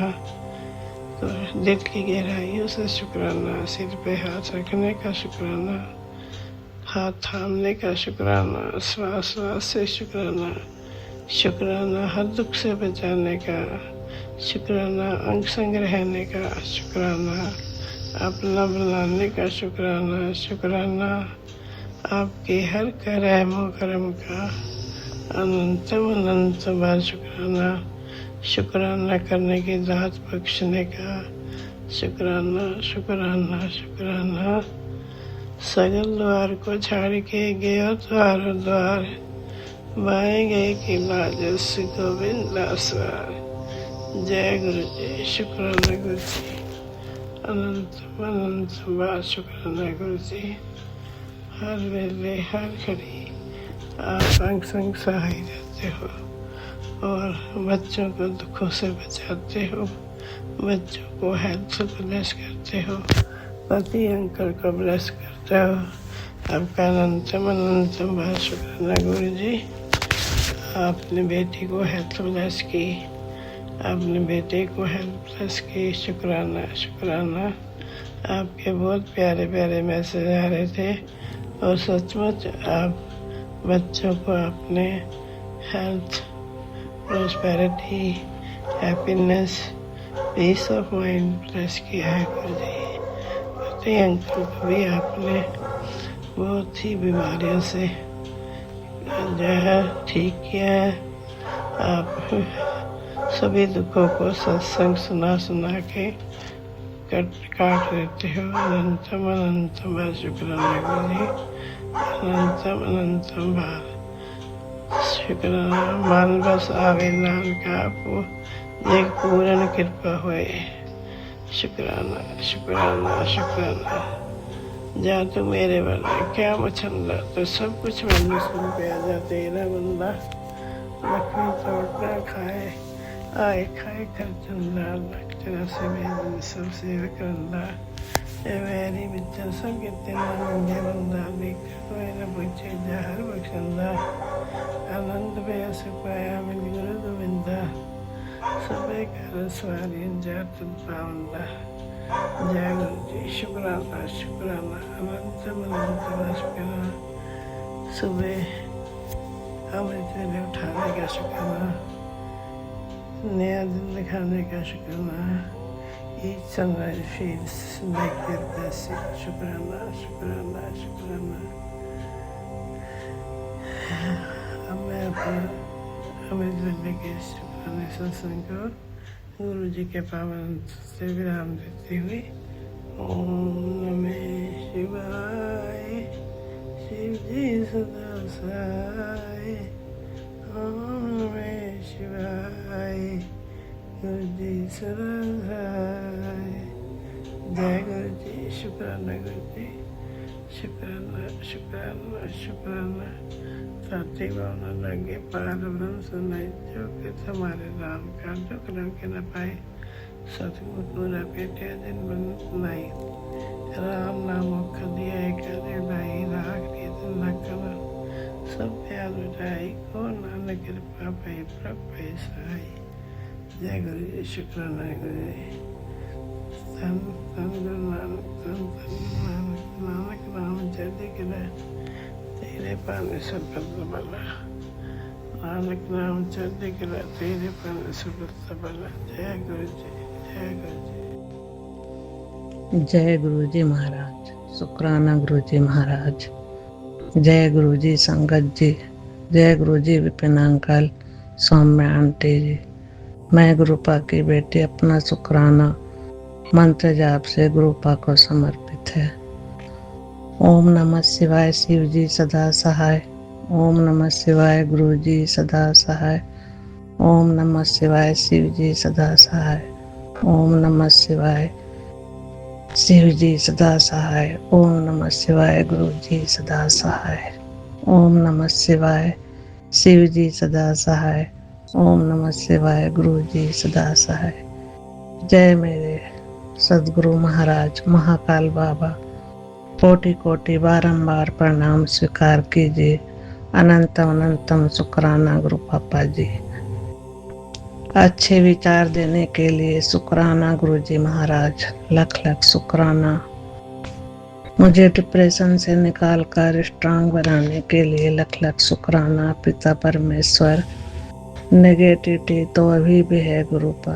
दिल की गहराइयों से शुक्राना, सिर पे हाथ रखने का शुक्राना, हाथ थामने का शुक्राना, श्वास श्वास से शुक्राना, शुक्राना हर दुख से बचाने का शुक्राना, अंग संग रहने का शुक्राना, अपना बनाने का शुक्राना, शुक्राना आपके हर रहमो करम का अनंतम अनंत बार शुक्राना। शुक्राना करने की दात बख्शने का शुक्राना, शुक्राना शुक्राना। सगल द्वार को छाड़ के गयो द्वार द्वार, बाएं गए कि लाजस गोविंद लासवार। जय गुरु जी। शुक्राना गुरु जी। अनंत अनंत बार शुक्राना गुरु जी। हर वेले हर घड़ी आप अंग संग सहाय रहते हो और बच्चों को दुखों से बचाते हो, बच्चों को हेल्थ से ब्लेस करते हो, पति अंकल को ब्लेस करते हो। आपका अनंतम अनंतम बार शुक्राना गुरु जी। आपने बेटी को हेल्थ ब्लेस की, आपने बेटे को हेल्थ ब्लेस की। शुक्राना शुक्राना। आपके बहुत प्यारे प्यारे मैसेज आ रहे थे और सचमुच आप बच्चों को अपने health, prosperity, happiness, peace of mind bless किया है गुरु जी। पति अंकल को भी आपने बहुत ही बीमारियों से जो है ठीक किया है। आप सभी दुखों को सत्संग सुना सुना के काट देते हो। अनंतम अनंतम बार शुक्राना गुरु जी। अनंतम अनंतम बार शुक्राना। मन बस आवे नाम का आपको एक पूर्ण कृपा होए। शुक्राना शुक्राना शुक्राना। जा तू मेरे वाला क्या मछंदा, तो सब कुछ मैंने सुन पे आ जा। तेरा बंदा लकड़ी तोड़ना खाए, आए खाए कर चंदा, लकड़ा से मेरी सब सेवा करंदा। मेरी बिच्चा सब कितने मंगे बंदा, देख कोई न पूछे जहर बखंदा। आनंद पे सुख पाया मिल गुरु गोविंदा। सुबह कर सवारी जात पावंदा जय गुरु जी शुक्राना शुक्राना अनंत अनंत शुक्राना सुबह अमृत वेले उठाने का शुक्राना नया दिन दिखाने का शुक्राना each sunrise feels like their blessing शुक्राना शुक्राना शुक्राना अब मैं अपना अमृत वेले के शुक्राने सत्संग को गुरु जी के पावन से विराम देती हुई ओम नमः शिवाय शिव जी सदा सहाय ओम नमः शिवाय गुरु जी सदा सहाय जय गुरु जी शुक्राना गुरु जी शुक्राना शुक्राना शुक्राना साथी भावना लगे पार ब्रह्म सुनाई जो कि तुम्हारे राम का जो कलम के न पाए सतगुरु पूरा पेटे दिन बन नहीं राम नाम मुख दिया करे भाई राग के दिन न करो सब प्यार उठाई को नानक कृपा पाई प्रभ पैसाई जय गुरु जी शुक्राना गुरु जी तन तन गुरु नानक तन तन नानक नानक नाम जय करे तेरे पाने सुबह बला नानक नाम चलते गिरा तेरे पाने सुबह बला जय गुरु जी जय गुरु जी जय गुरु जी महाराज शुक्राना गुरु जी महाराज जय गुरु जी संगत जी जय गुरु जी विपिन अंकल सौम्या आंटी जी मैं गुरुपा की बेटी अपना शुक्राना मंत्र जाप से गुरुपा को समर्पित है। ओम नमः शिवाय शिव जी सदा सहाय ओम नमः शिवाय गुरु जी सदा सहाय ओम नमः शिवाय शिव जी सदा सहाय ओम नमः शिवाय शिव जी सदा सहाय ओम नमः शिवाय गुरु जी सदा सहाय ओम नमः शिवाय शिव जी सदा सहाय ओम नमः शिवाय गुरु जी सदा सहाय। जय मेरे सद्गुरु महाराज महाकाल बाबा कोटि कोटि बारंबार प्रणाम स्वीकार कीजिए। अनंतम अनंतम शुक्राना गुरु पापा जी। अच्छे विचार देने के लिए शुक्राना गुरु जी महाराज लख लख शुक्राना। मुझे डिप्रेशन से निकाल कर स्ट्रांग बनाने के लिए लख लख शुक्राना पिता परमेश्वर। नेगेटिविटी तो अभी भी है गुरुपा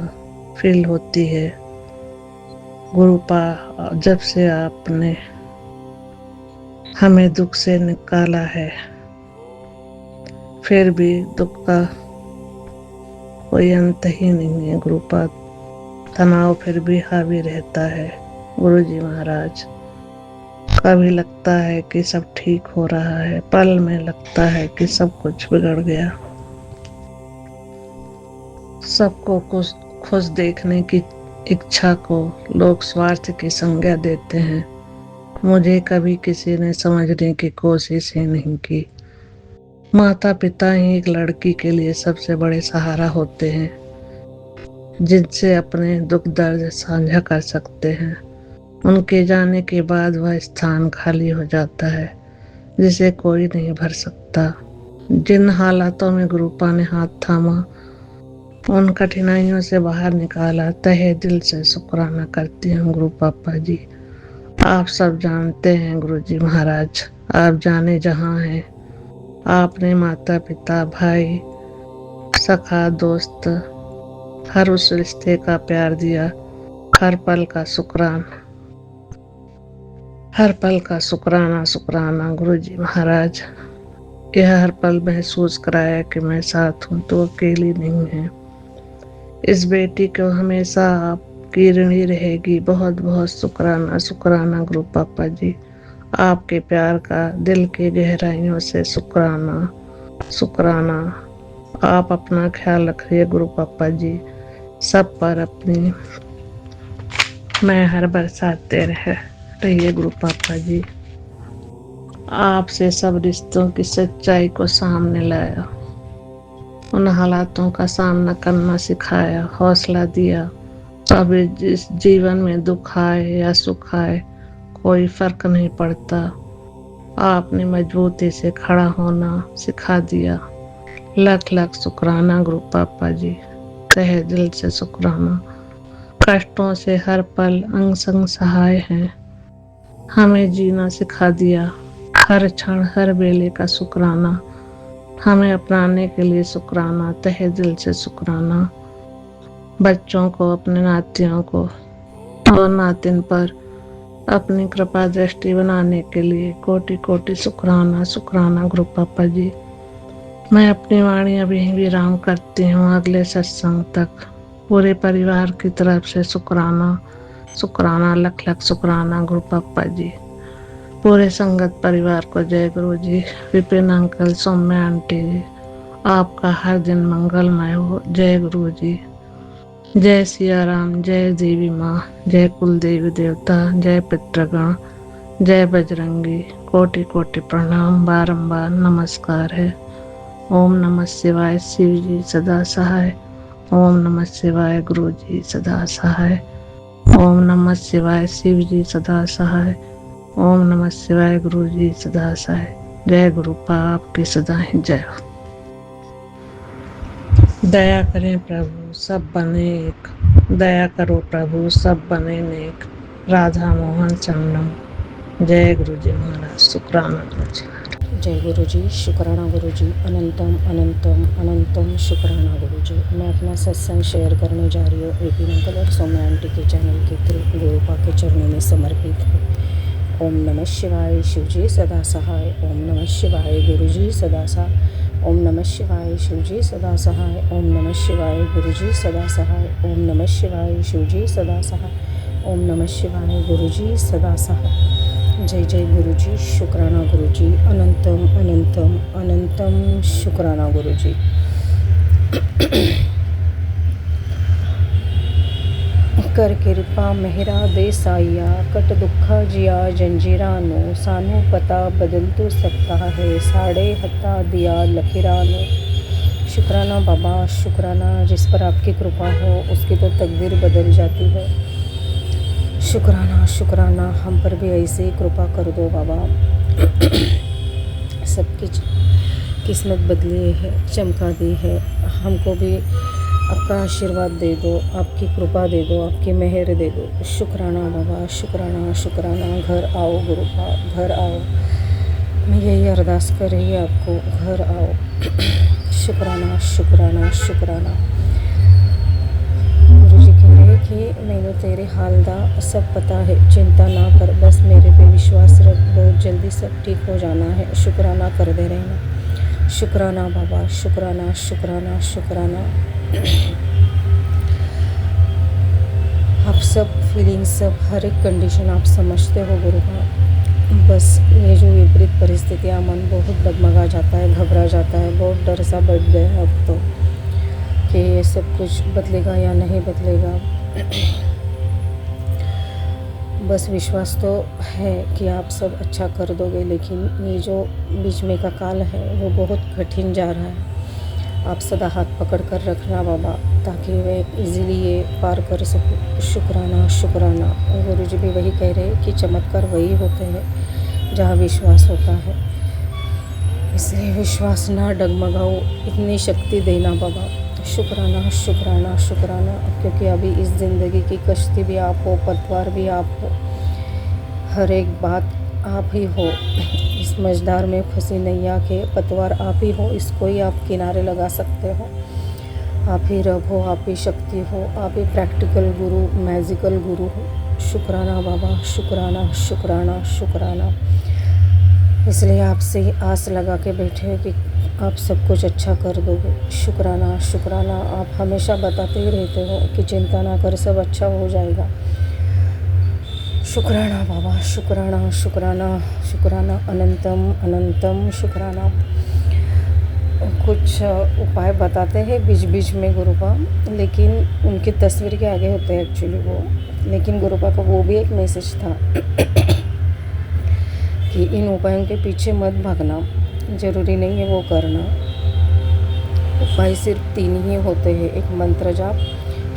फील होती है गुरुपा। जब से आपने हमें दुख से निकाला है फिर भी दुख का कोई अंत ही नहीं है गुरुपा। तनाव फिर भी हावी रहता है गुरु जी महाराज। कभी लगता है कि सब ठीक हो रहा है पल में लगता है कि सब कुछ बिगड़ गया। सबको खुश देखने की इच्छा को लोग स्वार्थ की संज्ञा देते हैं। मुझे कभी किसी ने समझने की कोशिश ही नहीं की। माता पिता ही एक लड़की के लिए सबसे बड़े सहारा होते हैं जिनसे अपने दुख दर्द साझा कर सकते हैं। उनके जाने के बाद वह स्थान खाली हो जाता है जिसे कोई नहीं भर सकता। जिन हालातों में गुरुपा ने हाथ थामा उन कठिनाइयों से बाहर निकाला तहे दिल से शुक्राना करती हूँ गुरु पापा जी। आप सब जानते हैं गुरु जी महाराज आप जाने जहाँ हैं। आपने माता पिता भाई सखा दोस्त हर उस रिश्ते का प्यार दिया। हर पल का शुक्राना शुक्राना गुरु जी महाराज। यह हर पल महसूस कराया कि मैं साथ हूँ तो अकेली नहीं है। इस बेटी को हमेशा आपकी ऋणी रहेगी। बहुत बहुत शुक्राना शुक्राना गुरु पापा जी। आपके प्यार का दिल की गहराइयों से शुक्राना शुक्राना। आप अपना ख्याल रखिए गुरु पापा जी। सब पर अपनी मेहर बरसाते रहिए गुरु पापा जी। आपसे सब रिश्तों की सच्चाई को सामने लाया। उन हालातों का सामना करना सिखाया हौसला दिया। अब जिस जीवन में दुख आए या सुख आए कोई फर्क नहीं पड़ता। आपने मजबूती से खड़ा होना सिखा दिया। लख लख शुक्राना गुरु पापा जी। तहे दिल से शुक्राना। कष्टों से हर पल अंग संग सहाय हैं, हमें जीना सिखा दिया हर क्षण हर बेले का शुक्राना। हमें अपनाने के लिए शुक्राना, तहे दिल से शुक्राना। बच्चों को, अपने नातियों को और नातिन पर अपनी कृपा दृष्टि बनाने के लिए कोटि कोटि शुक्राना। शुक्राना गुरु पापा जी। मैं अपनी वाणी अभी विराम करती हूँ। अगले सत्संग तक पूरे परिवार की तरफ से शुक्राना, शुक्राना, लख लख शुक्राना गुरु पापा जी। पूरे संगत परिवार को जय गुरु जी। विपिन अंकल, सौम्य आंटी जी, आपका हर दिन मंगलमय हो। जय गुरु जी। जय सिया राम, जय देवी माँ, जय कुल देवी देवता, जय पितृगण, जय बजरंगी। कोटि कोटि प्रणाम, बारंबार नमस्कार है। ओम नमः शिवाय, शिव जी सदा सहाय। ओम नमः शिवाय, गुरु जी सदा सहाय। ओम नमः शिवाय, शिव जी सदा सहाय। ओम नमः शिवाय, गुरु जी सदा सहाय। जय गुरु पाप की सदा ही जय हो। दया करें प्रभु सब बने एक, दया करो प्रभु सब बने नेक। राधा मोहन चरणम। जय गुरु जी महाराज। शुक्राना गुरु जी। जय गुरु जी। शुक्राना गुरु जी। अनंतम अनंतम अनंतम शुक्राना गुरु जी। मैं अपना सत्संग शेयर करने जा रही हूँ विपिन अंकल और सौम्या आंटी के चैनल के थ्रू। गुरुपा के चरणों में समर्पित है। ओम नमः शिवाय, शिव जी सदा सहाय। ओम नमः शिवाय, गुरु जी सदा सहाय। ओम नमः शिवाय, शिव जी सदा सहाय। ओम नमः शिवाय, गुरु जी सदा सहाय। ओम नमः शिवाय, शिव जी सदा सहाय। ओम नमः शिवाय, गुरु जी सदा सहाय। जय जय गुरु जी। शुक्राना गुरु जी। अनंतम अनंतम अनंतम शुक्राना गुरु जी। कर किरपा मेहरा दे साइया, कट दुखा जिया जंजीरानो। सानू पता बदल तो सकता है, साढ़े हत्ता दिया लखीरानो। शुक्राना बाबा, शुक्राना। जिस पर आपकी कृपा हो उसकी तो तकदीर बदल जाती है। शुक्राना शुक्राना। हम पर भी ऐसे ही कृपा कर दो बाबा। सबकी किस्मत बदली है, चमका दी है। हमको भी आपका आशीर्वाद दे दो, आपकी कृपा दे दो, आपकी मेहर दे दो। शुक्राना बाबा, शुक्राना शुक्राना। घर आओ गुरुपा, घर आओ। मैं यही अरदास कर रही है आपको, घर आओ। शुक्राना शुक्राना शुक्राना। गुरु जी कह रहे कि मैंने तेरे हाल दा सब पता है, चिंता ना कर, बस मेरे पे विश्वास रख, बहुत जल्दी सब ठीक हो जाना है। शुक्राना कर दे रहना। शुक्राना बाबा, शुक्राना शुक्राना शुक्राना। आप सब फीलिंग्स, सब हर एक कंडीशन आप समझते हो गुरु का। बस ये जो विपरीत परिस्थितियाँ, मन बहुत डगमगा जाता है, घबरा जाता है, बहुत डर सा बैठ गया अब तो कि ये सब कुछ बदलेगा या नहीं बदलेगा। बस विश्वास तो है कि आप सब अच्छा कर दोगे, लेकिन ये जो बीच में का काल है वो बहुत कठिन जा रहा है। आप सदा हाथ पकड़ कर रखना बाबा, ताकि मैं इजीली ये पार कर सकूं। शुक्राना शुक्राना। गुरु जी भी वही कह रहे हैं कि चमत्कार वही होते हैं जहाँ विश्वास होता है। इसलिए विश्वास ना डगमगाओ, इतनी शक्ति देना बाबा। शुक्राना शुक्राना शुक्राना। क्योंकि अभी इस ज़िंदगी की कश्ती भी आप हो, पतवार भी आप हो, हर एक बात आप ही हो। इस मझधार में फंसी नैया के पतवार आप ही हो, इसको ही आप किनारे लगा सकते हो। आप ही रब हो, आप ही शक्ति हो, आप ही प्रैक्टिकल गुरु, मैजिकल गुरु हो। शुक्राना बाबा, शुक्राना शुक्राना शुक्राना। इसलिए आपसे ही आस लगा के बैठे हैं कि आप सब कुछ अच्छा कर दोगे। शुक्राना शुक्राना। आप हमेशा बताते ही रहते हो कि चिंता ना कर, सब अच्छा हो जाएगा। शुक्राना बाबा, शुक्राना शुक्राना शुक्राना। अनंतम अनंतम शुक्राना। कुछ उपाय बताते हैं बीच बीच में गुरुपा, लेकिन उनकी तस्वीर के आगे होते हैं एक्चुअली वो। लेकिन गुरुपा का वो भी एक मैसेज था कि इन उपायों के पीछे मत भागना, ज़रूरी नहीं है वो करना। उपाय सिर्फ 3 ही होते हैं, एक मंत्र जाप,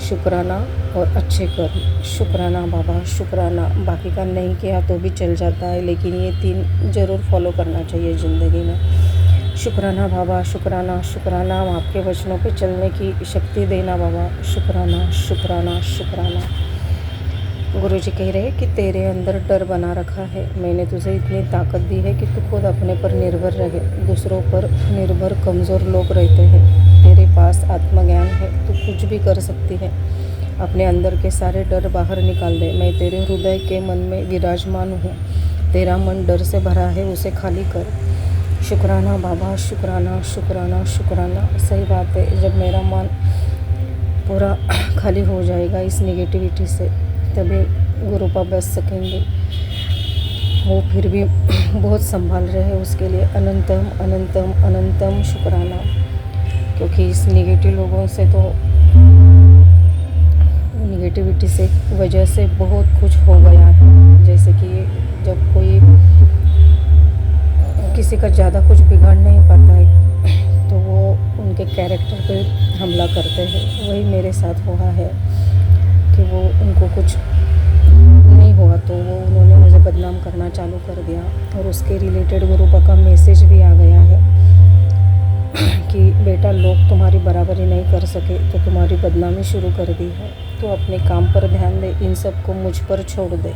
शुक्राना और अच्छे कर्म। शुक्राना बाबा, शुक्राना। बाकी का नहीं किया तो भी चल जाता है, लेकिन ये 3 ज़रूर फॉलो करना चाहिए ज़िंदगी में। शुक्राना बाबा, शुक्राना शुक्राना आपके वचनों पे चलने की शक्ति देना बाबा। शुक्राना शुक्राना शुक्राना। गुरुजी कह रहे हैं कि तेरे अंदर डर बना रखा है। मैंने तुझे इतनी ताकत दी है कि तू खुद अपने पर निर्भर रहे। दूसरों पर निर्भर कमज़ोर लोग रहते हैं। तेरे पास आत्मज्ञान है, तू कुछ भी कर सकती है। अपने अंदर के सारे डर बाहर निकाल दे। मैं तेरे हृदय के मन में विराजमान हूँ। तेरा मन डर से भरा है, उसे खाली कर। शुक्राना बाबा, शुक्राना शुक्राना शुक्राना। सही बात है, जब मेरा मन पूरा खाली हो जाएगा इस नेगेटिविटी से, तभी गुरुपा बच सकेंगे। वो फिर भी बहुत संभाल रहे हैं, उसके लिए अनंतम अनंतम अनंतम शुक्राना। क्योंकि इस नेगेटिव लोगों से तो नेगेटिविटी से वजह से बहुत कुछ हो गया है। जैसे कि जब कोई किसी का ज़्यादा कुछ बिगाड़ नहीं पाता है तो वो उनके कैरेक्टर पे हमला करते हैं। वही मेरे साथ हुआ है कि वो उनको कुछ नहीं हुआ तो वो उन्होंने मुझे बदनाम करना चालू कर दिया। और उसके रिलेटेड गुरुपा का मैसेज भी आ गया है कि बेटा, लोग तुम्हारी बराबरी नहीं कर सके तो तुम्हारी बदनामी शुरू कर दी है। तो अपने काम पर ध्यान दे, इन सब को मुझ पर छोड़ दे।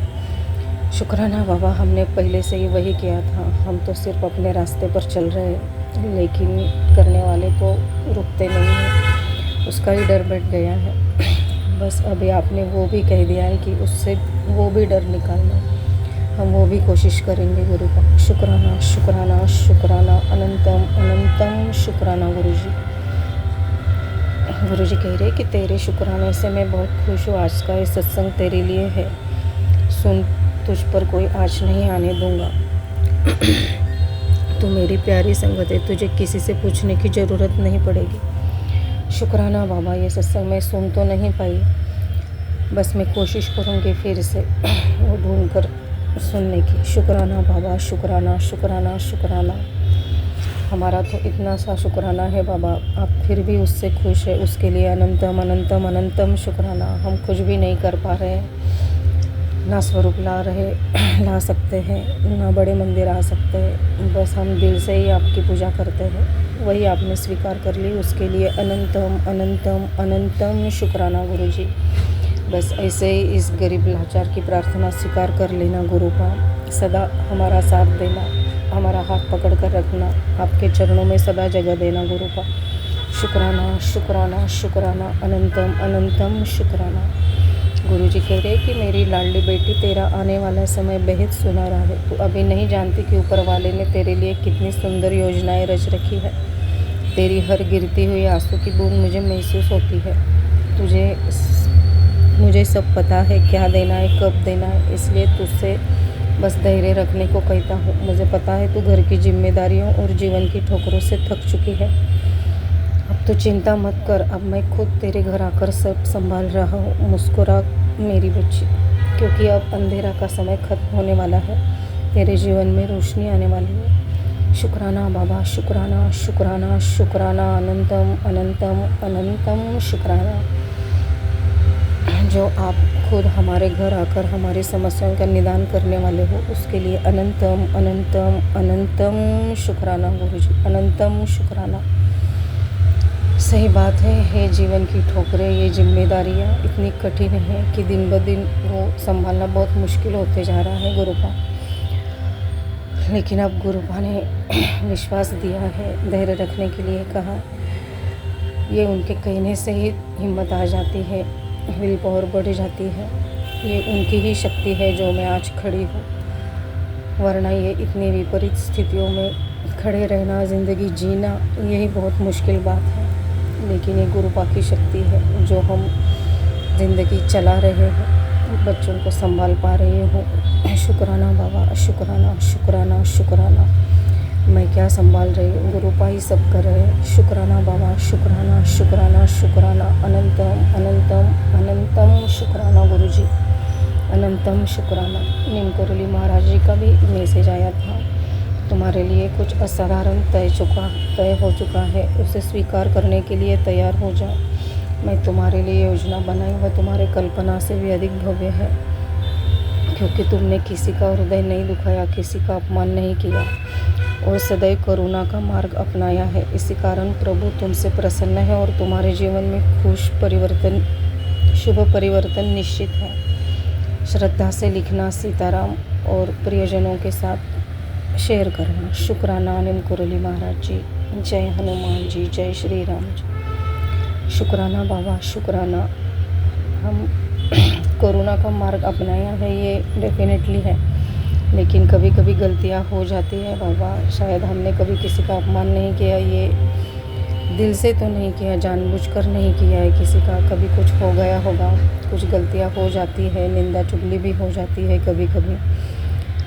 शुक्राना बाबा, हमने पहले से ही वही किया था। हम तो सिर्फ अपने रास्ते पर चल रहे हैं, लेकिन करने वाले तो रुकते नहीं हैं। उसका ही डर बैठ गया है। बस अभी आपने वो भी कह दिया है कि उससे वो भी डर निकालना। हम वो भी कोशिश करेंगे गुरु का। शुक्राना शुक्राना शुक्राना, अनंतम अनंतम शुक्राना गुरुजी। गुरुजी कह रहे कि तेरे शुक्राने से मैं बहुत खुश हूँ। आज का ये सत्संग तेरे लिए है। सुन, तुझ पर कोई आँच नहीं आने दूंगा। तू मेरी प्यारी संगत है, तुझे किसी से पूछने की ज़रूरत नहीं पड़ेगी। शुक्राना बाबा, ये सत्संग मैं सुन तो नहीं पाई, बस मैं कोशिश करूँगी फिर से वो ढूंढ कर सुनने की। शुक्राना बाबा, शुक्राना शुक्राना शुक्राना। हमारा तो इतना सा शुक्राना है बाबा, आप फिर भी उससे खुश है। उसके लिए अनंतम अनंतम अनंतम शुक्राना। हम कुछ भी नहीं कर पा रहे हैं, ना स्वरूप ला सकते हैं, ना बड़े मंदिर आ सकते हैं। बस हम दिल से ही आपकी पूजा करते हैं, वही आपने स्वीकार कर ली। उसके लिए अनंतम अनंतम अनंतम शुक्राना गुरुजी। बस ऐसे ही इस गरीब लाचार की प्रार्थना स्वीकार कर लेना गुरु का। सदा हमारा साथ देना, हमारा हाथ पकड़ कर रखना, आपके चरणों में सदा जगह देना गुरु का। शुक्राना शुक्राना शुक्राना, अनंतम अनंतम शुक्राना। गुरुजी कह रहे कि मेरी लाडली बेटी, तेरा आने वाला समय बेहद सुनहरा है। तू अभी नहीं जानती कि ऊपर वाले ने तेरे लिए कितनी सुंदर योजनाएं रच रखी है। तेरी हर गिरती हुई आंसू की बूंद मुझे महसूस होती है। मुझे सब पता है क्या देना है, कब देना है, इसलिए तुझसे बस धैर्य रखने को कहता हूँ। मुझे पता है तू घर की जिम्मेदारियों और जीवन की ठोकरों से थक चुकी है। अब तो चिंता मत कर, अब मैं खुद तेरे घर आकर सब संभाल रहा हूँ। मुस्कुरा मेरी बच्ची, क्योंकि अब अंधेरा का समय खत्म होने वाला है। तेरे जीवन में रोशनी आने वाली है। शुक्राना बाबा, शुक्राना शुक्राना शुक्राना, अनंतम अनंतम अनंतम शुक्राना। जो आप खुद हमारे घर आकर हमारी समस्याओं का निदान करने वाले हो, उसके लिए अनंतम अनंतम अनंतम शुक्राना गुरुजी, अनंतम शुक्राना। सही बात है, ये जीवन की ठोकरें, ये जिम्मेदारियाँ इतनी कठिन हैं कि दिन ब दिन वो संभालना बहुत मुश्किल होते जा रहा है गुरुपा। लेकिन अब गुरुपा ने विश्वास दिया है, धैर्य रखने के लिए कहा। ये उनके कहने से ही हिम्मत आ जाती है, विल पावर बढ़ जाती है। ये उनकी ही शक्ति है जो मैं आज खड़ी हूँ, वरना ये इतनी विपरीत स्थितियों में खड़े रहना, ज़िंदगी जीना, यही बहुत मुश्किल बात है। लेकिन ये गुरुपा की शक्ति है जो हम ज़िंदगी चला रहे हैं, बच्चों को संभाल पा रही हूँ। शुक्राना बाबा, शुक्राना शुक्राना शुक्राना। मैं क्या संभाल रही हूँ, गुरुपा ही सब कर रहे हैं। शुक्राना बाबा, शुक्राना शुक्राना शुक्राना, अनंतम अनंतम अनंतम शुक्राना गुरुजी, अनंतम शुक्राना। नीम करोली महाराज जी का भी मैसेज आया था, तुम्हारे लिए कुछ असाधारण तय हो चुका है, उसे स्वीकार करने के लिए तैयार हो जाओ। मैं तुम्हारे लिए योजना बनाई, वह तुम्हारे कल्पना से भी अधिक भव्य है, क्योंकि तुमने किसी का हृदय नहीं दुखाया, किसी का अपमान नहीं किया और सदैव करुणा का मार्ग अपनाया है। इसी कारण प्रभु तुमसे प्रसन्न है और तुम्हारे जीवन में शुभ परिवर्तन निश्चित है। श्रद्धा से लिखना, सीताराम और प्रियजनों के साथ शेयर करना। शुक्राना अनिल कुरली महाराज जी, जय हनुमान जी, जय श्री राम जी। शुक्राना बाबा, शुक्राना। हम कोरोना का मार्ग अपनाया है, ये डेफिनेटली है, लेकिन कभी कभी गलतियां हो जाती है बाबा। शायद हमने कभी किसी का अपमान नहीं किया, ये दिल से तो नहीं किया, जानबूझकर नहीं किया है किसी का। कभी कुछ हो गया होगा, कुछ गलतियां हो जाती है, निंदा चुगली भी हो जाती है कभी कभी,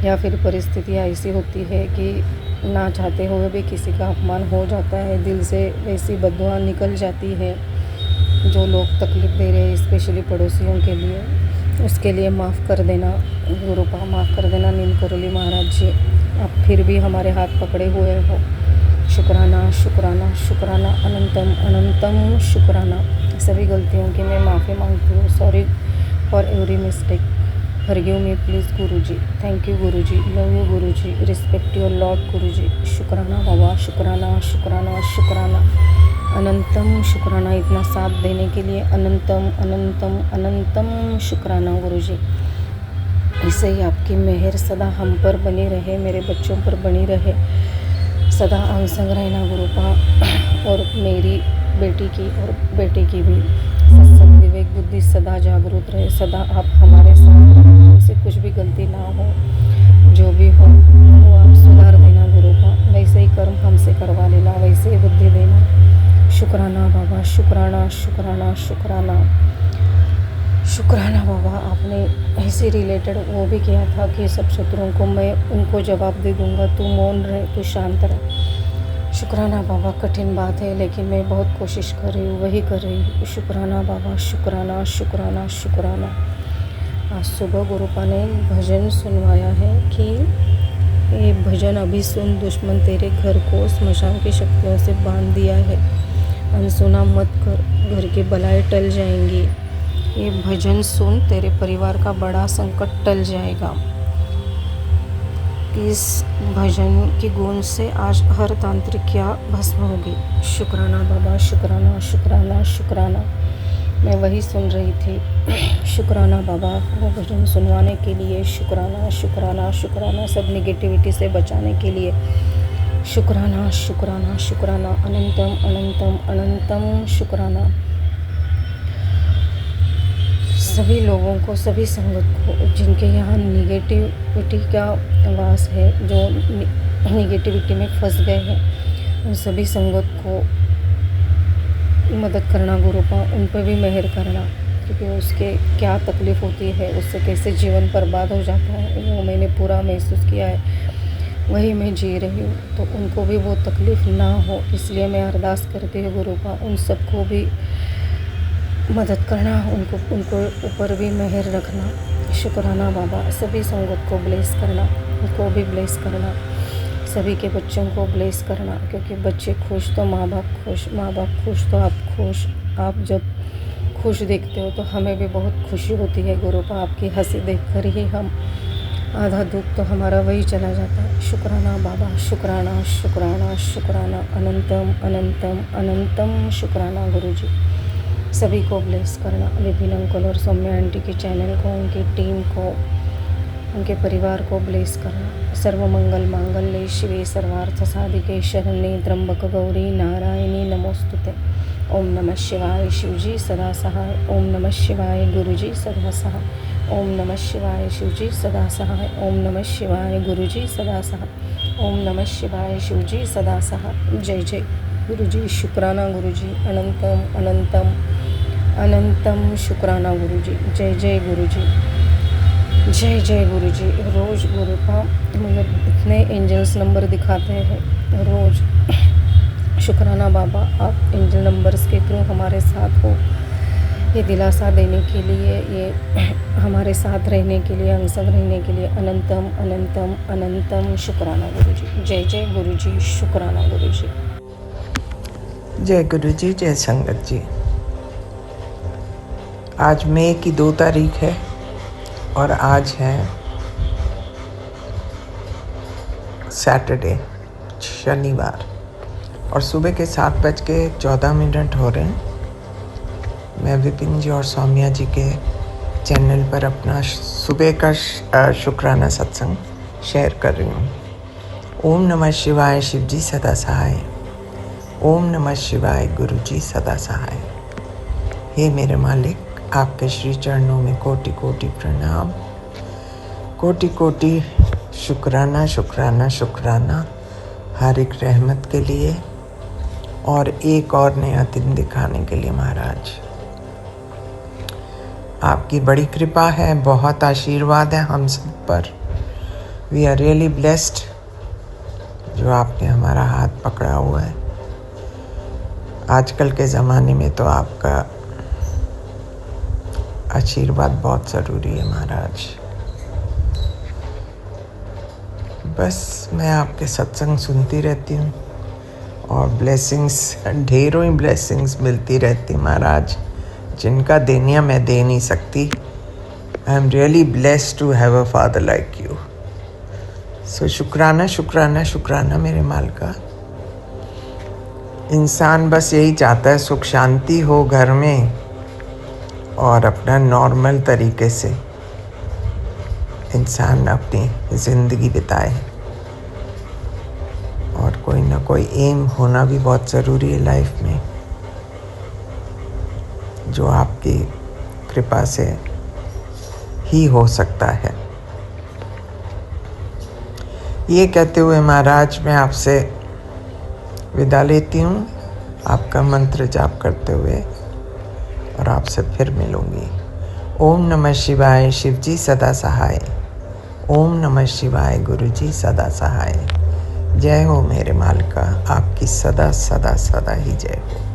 या फिर परिस्थितियाँ ऐसी होती है कि ना चाहते हुए भी किसी का अपमान हो जाता है। दिल से वैसी बददुआ निकल जाती है जो लोग तकलीफ़ दे रहे हैं, स्पेशली पड़ोसियों के लिए। उसके लिए माफ़ कर देना गुरुपा, माफ़ कर देना नील करोली महाराज जी। आप फिर भी हमारे हाथ पकड़े हुए हो। शुक्राना, शुक्राना, शुक्राना, अनंतम अनंतम शुक्राना। सभी गलतियों की मैं माफ़ी मांगती हूँ। Sorry for every mistake, forgive me please Guruji. Thank you Guruji, love you Guruji, respect your lord Guruji. शुक्राना बाबा, शुक्राना, शुक्राना, शुक्राना, अनंतम शुक्राना इतना साथ देने के लिए। अनंतम अनंतम अनंतम शुक्राना गुरुजी। ऐसे ही आपकी मेहर सदा हम पर बनी रहे, मेरे बच्चों पर बनी रहे, सदा अंग संग रहना गुरुपा, और मेरी बेटी की और बेटे की भी सत्संग विवेक बुद्धि सदा जागरूक रहे। सदा आप हमारे साथ, हमसे कुछ भी गलती ना हो, जो भी हो वो आप सुधार देना गुरुपा। वैसे ही कर्म हमसे करवा लेना, वैसे ही बुद्धि देना। शुक्राना बाबा, शुक्राना, शुक्राना, शुक्राना, शुक्राना बाबा। आपने ऐसे रिलेटेड वो भी किया था कि सब शत्रुओं को मैं उनको जवाब दे दूंगा, तू मौन रहे, तू शांत रहे। शुक्राना बाबा, कठिन बात है लेकिन मैं बहुत कोशिश कर रही हूँ, वही कर रही हूँ। शुक्राना बाबा, शुक्राना, शुक्राना, शुक्राना। आज सुबह गुरुपा ने भजन सुनवाया है कि ये भजन अभी सुन, दुश्मन तेरे घर को स्मशान की शक्तियों से बांध दिया है, अनसुना मत कर, घर की बलाएं टल जाएंगी। ये भजन सुन, तेरे परिवार का बड़ा संकट टल जाएगा। इस भजन की गूंज से आज हर तांत्रिकिया भस्म होगी। शुक्राना बाबा, शुक्राना, शुक्राना, शुक्राना। मैं वही सुन रही थी। शुक्राना बाबा वो भजन सुनवाने के लिए। शुक्राना, शुक्राना, शुक्राना, सब निगेटिविटी से बचाने के लिए। शुक्राना, शुक्राना, शुक्राना, अनंतम अनंतम अनंतम शुक्राना। सभी लोगों को, सभी संगत को, जिनके यहाँ निगेटिविटी का वास है, जो निगेटिविटी में फंस गए हैं, उन सभी संगत को मदद करना गुरुपा, उन पर भी मेहर करना, क्योंकि उसके क्या तकलीफ़ होती है, उससे कैसे जीवन बर्बाद हो जाता है, वो मैंने पूरा महसूस किया है, वही मैं जी रही हूँ। तो उनको भी वो तकलीफ़ ना हो, इसलिए मैं अरदास करती हूँ गुरुपा, उन सबको भी मदद करना, उनको ऊपर भी मेहर रखना। शुक्राना बाबा, सभी संगत को ब्लेस करना, उनको भी ब्लेस करना, सभी के बच्चों को ब्लेस करना, क्योंकि बच्चे खुश तो माँ बाप खुश, माँ बाप खुश तो आप खुश। आप जब खुश देखते हो तो हमें भी बहुत खुशी होती है गुरुपा, आपकी हंसी देखकर ही हम, आधा दुख तो हमारा वही चला जाता है। शुक्राना बाबा, शुक्राना, शुक्राना, शुक्राना, अनंतम अनंतम अनंतम शुक्राना गुरुजी। सभी को ब्लेस करना, विपिन अंकल और सौम्या आंटी के चैनल को, उनकी टीम को, उनके परिवार को ब्लेस करना। सर्वमंगल मांगल्ये शिवे सर्वार्थ साधिके शरण्ये त्र्यंबक गौरी नारायणी नमोस्तुते। ओम नमः शिवाय शिवजी सदा सहाय। ओम नमः शिवाय गुरुजी सदा सहाय। ओम नमः शिवाय शिवजी सदा सहाय। ओम नमः शिवाय गुरुजी सदा सहाय। ओम नमः शिवाय शिवजी सदा सहाय। जय जय गुरुजी, शुक्राना गुरुजी, अनंतम अनंतम अनंतम शुक्राना गुरुजी। जय जय गुरुजी, जय जय गुरुजी। रोज़ गुरुपा मतलब इतने एंजल्स नंबर दिखाते हैं रोज़। शुक्राना बाबा, आप एंजल नंबर्स के थ्रू हमारे साथ हो, ये दिलासा देने के लिए, ये हमारे साथ रहने के लिए, अंगसंग रहने के लिए। अनंतम अनंतम अनंतम शुक्राना गुरुजी। जय जय गुरुजी, शुक्राना गुरुजी। जय गुरु जी, जय संगत जी। आज मई की 2 तारीख है और आज है सैटरडे। शनिवार और सुबह के 7:14 हो रहे हैं। मैं विपिन जी और सौम्या जी के चैनल पर अपना सुबह का शुक्राना सत्संग शेयर कर रही हूँ। ओम नमः शिवाय, शिव जी सदा सहाय। ओम नमः शिवाय, गुरु जी सदा सहाय। हे मेरे मालिक, आपके श्री चरणों में कोटि कोटि प्रणाम, कोटि कोटि शुक्राना शुक्राना शुक्राना हर एक रहमत के लिए और एक और नया दिन दिखाने के लिए। महाराज, आपकी बड़ी कृपा है, बहुत आशीर्वाद है हम सब पर। वी आर रियली ब्लेस्ड जो आपने हमारा हाथ पकड़ा हुआ है। आजकल के ज़माने में तो आपका आशीर्वाद बहुत ज़रूरी है महाराज। बस मैं आपके सत्संग सुनती रहती हूँ और ब्लेसिंग्स, ढेरों ही ब्लेसिंग्स मिलती रहती महाराज, जिनका देनिया मैं दे नहीं सकती। I am really blessed to have a father like you. So शुक्राना शुक्राना शुक्राना मेरे मालिका। इंसान बस यही चाहता है, सुख शांति हो घर में और अपना नॉर्मल तरीके से इंसान अपनी ज़िंदगी बिताए। और कोई ना कोई एम होना भी बहुत ज़रूरी है लाइफ में, जो आपकी कृपा से ही हो सकता है। ये कहते हुए महाराज मैं आपसे विदा लेती हूँ, आपका मंत्र जाप करते हुए, और आपसे फिर मिलूँगी। ओम नमः शिवाय, शिव जी सदा सहाय। ओम नमः शिवाय, गुरु जी सदा सहाय। जय हो मेरे मालिका, आपकी सदा सदा सदा ही जय हो।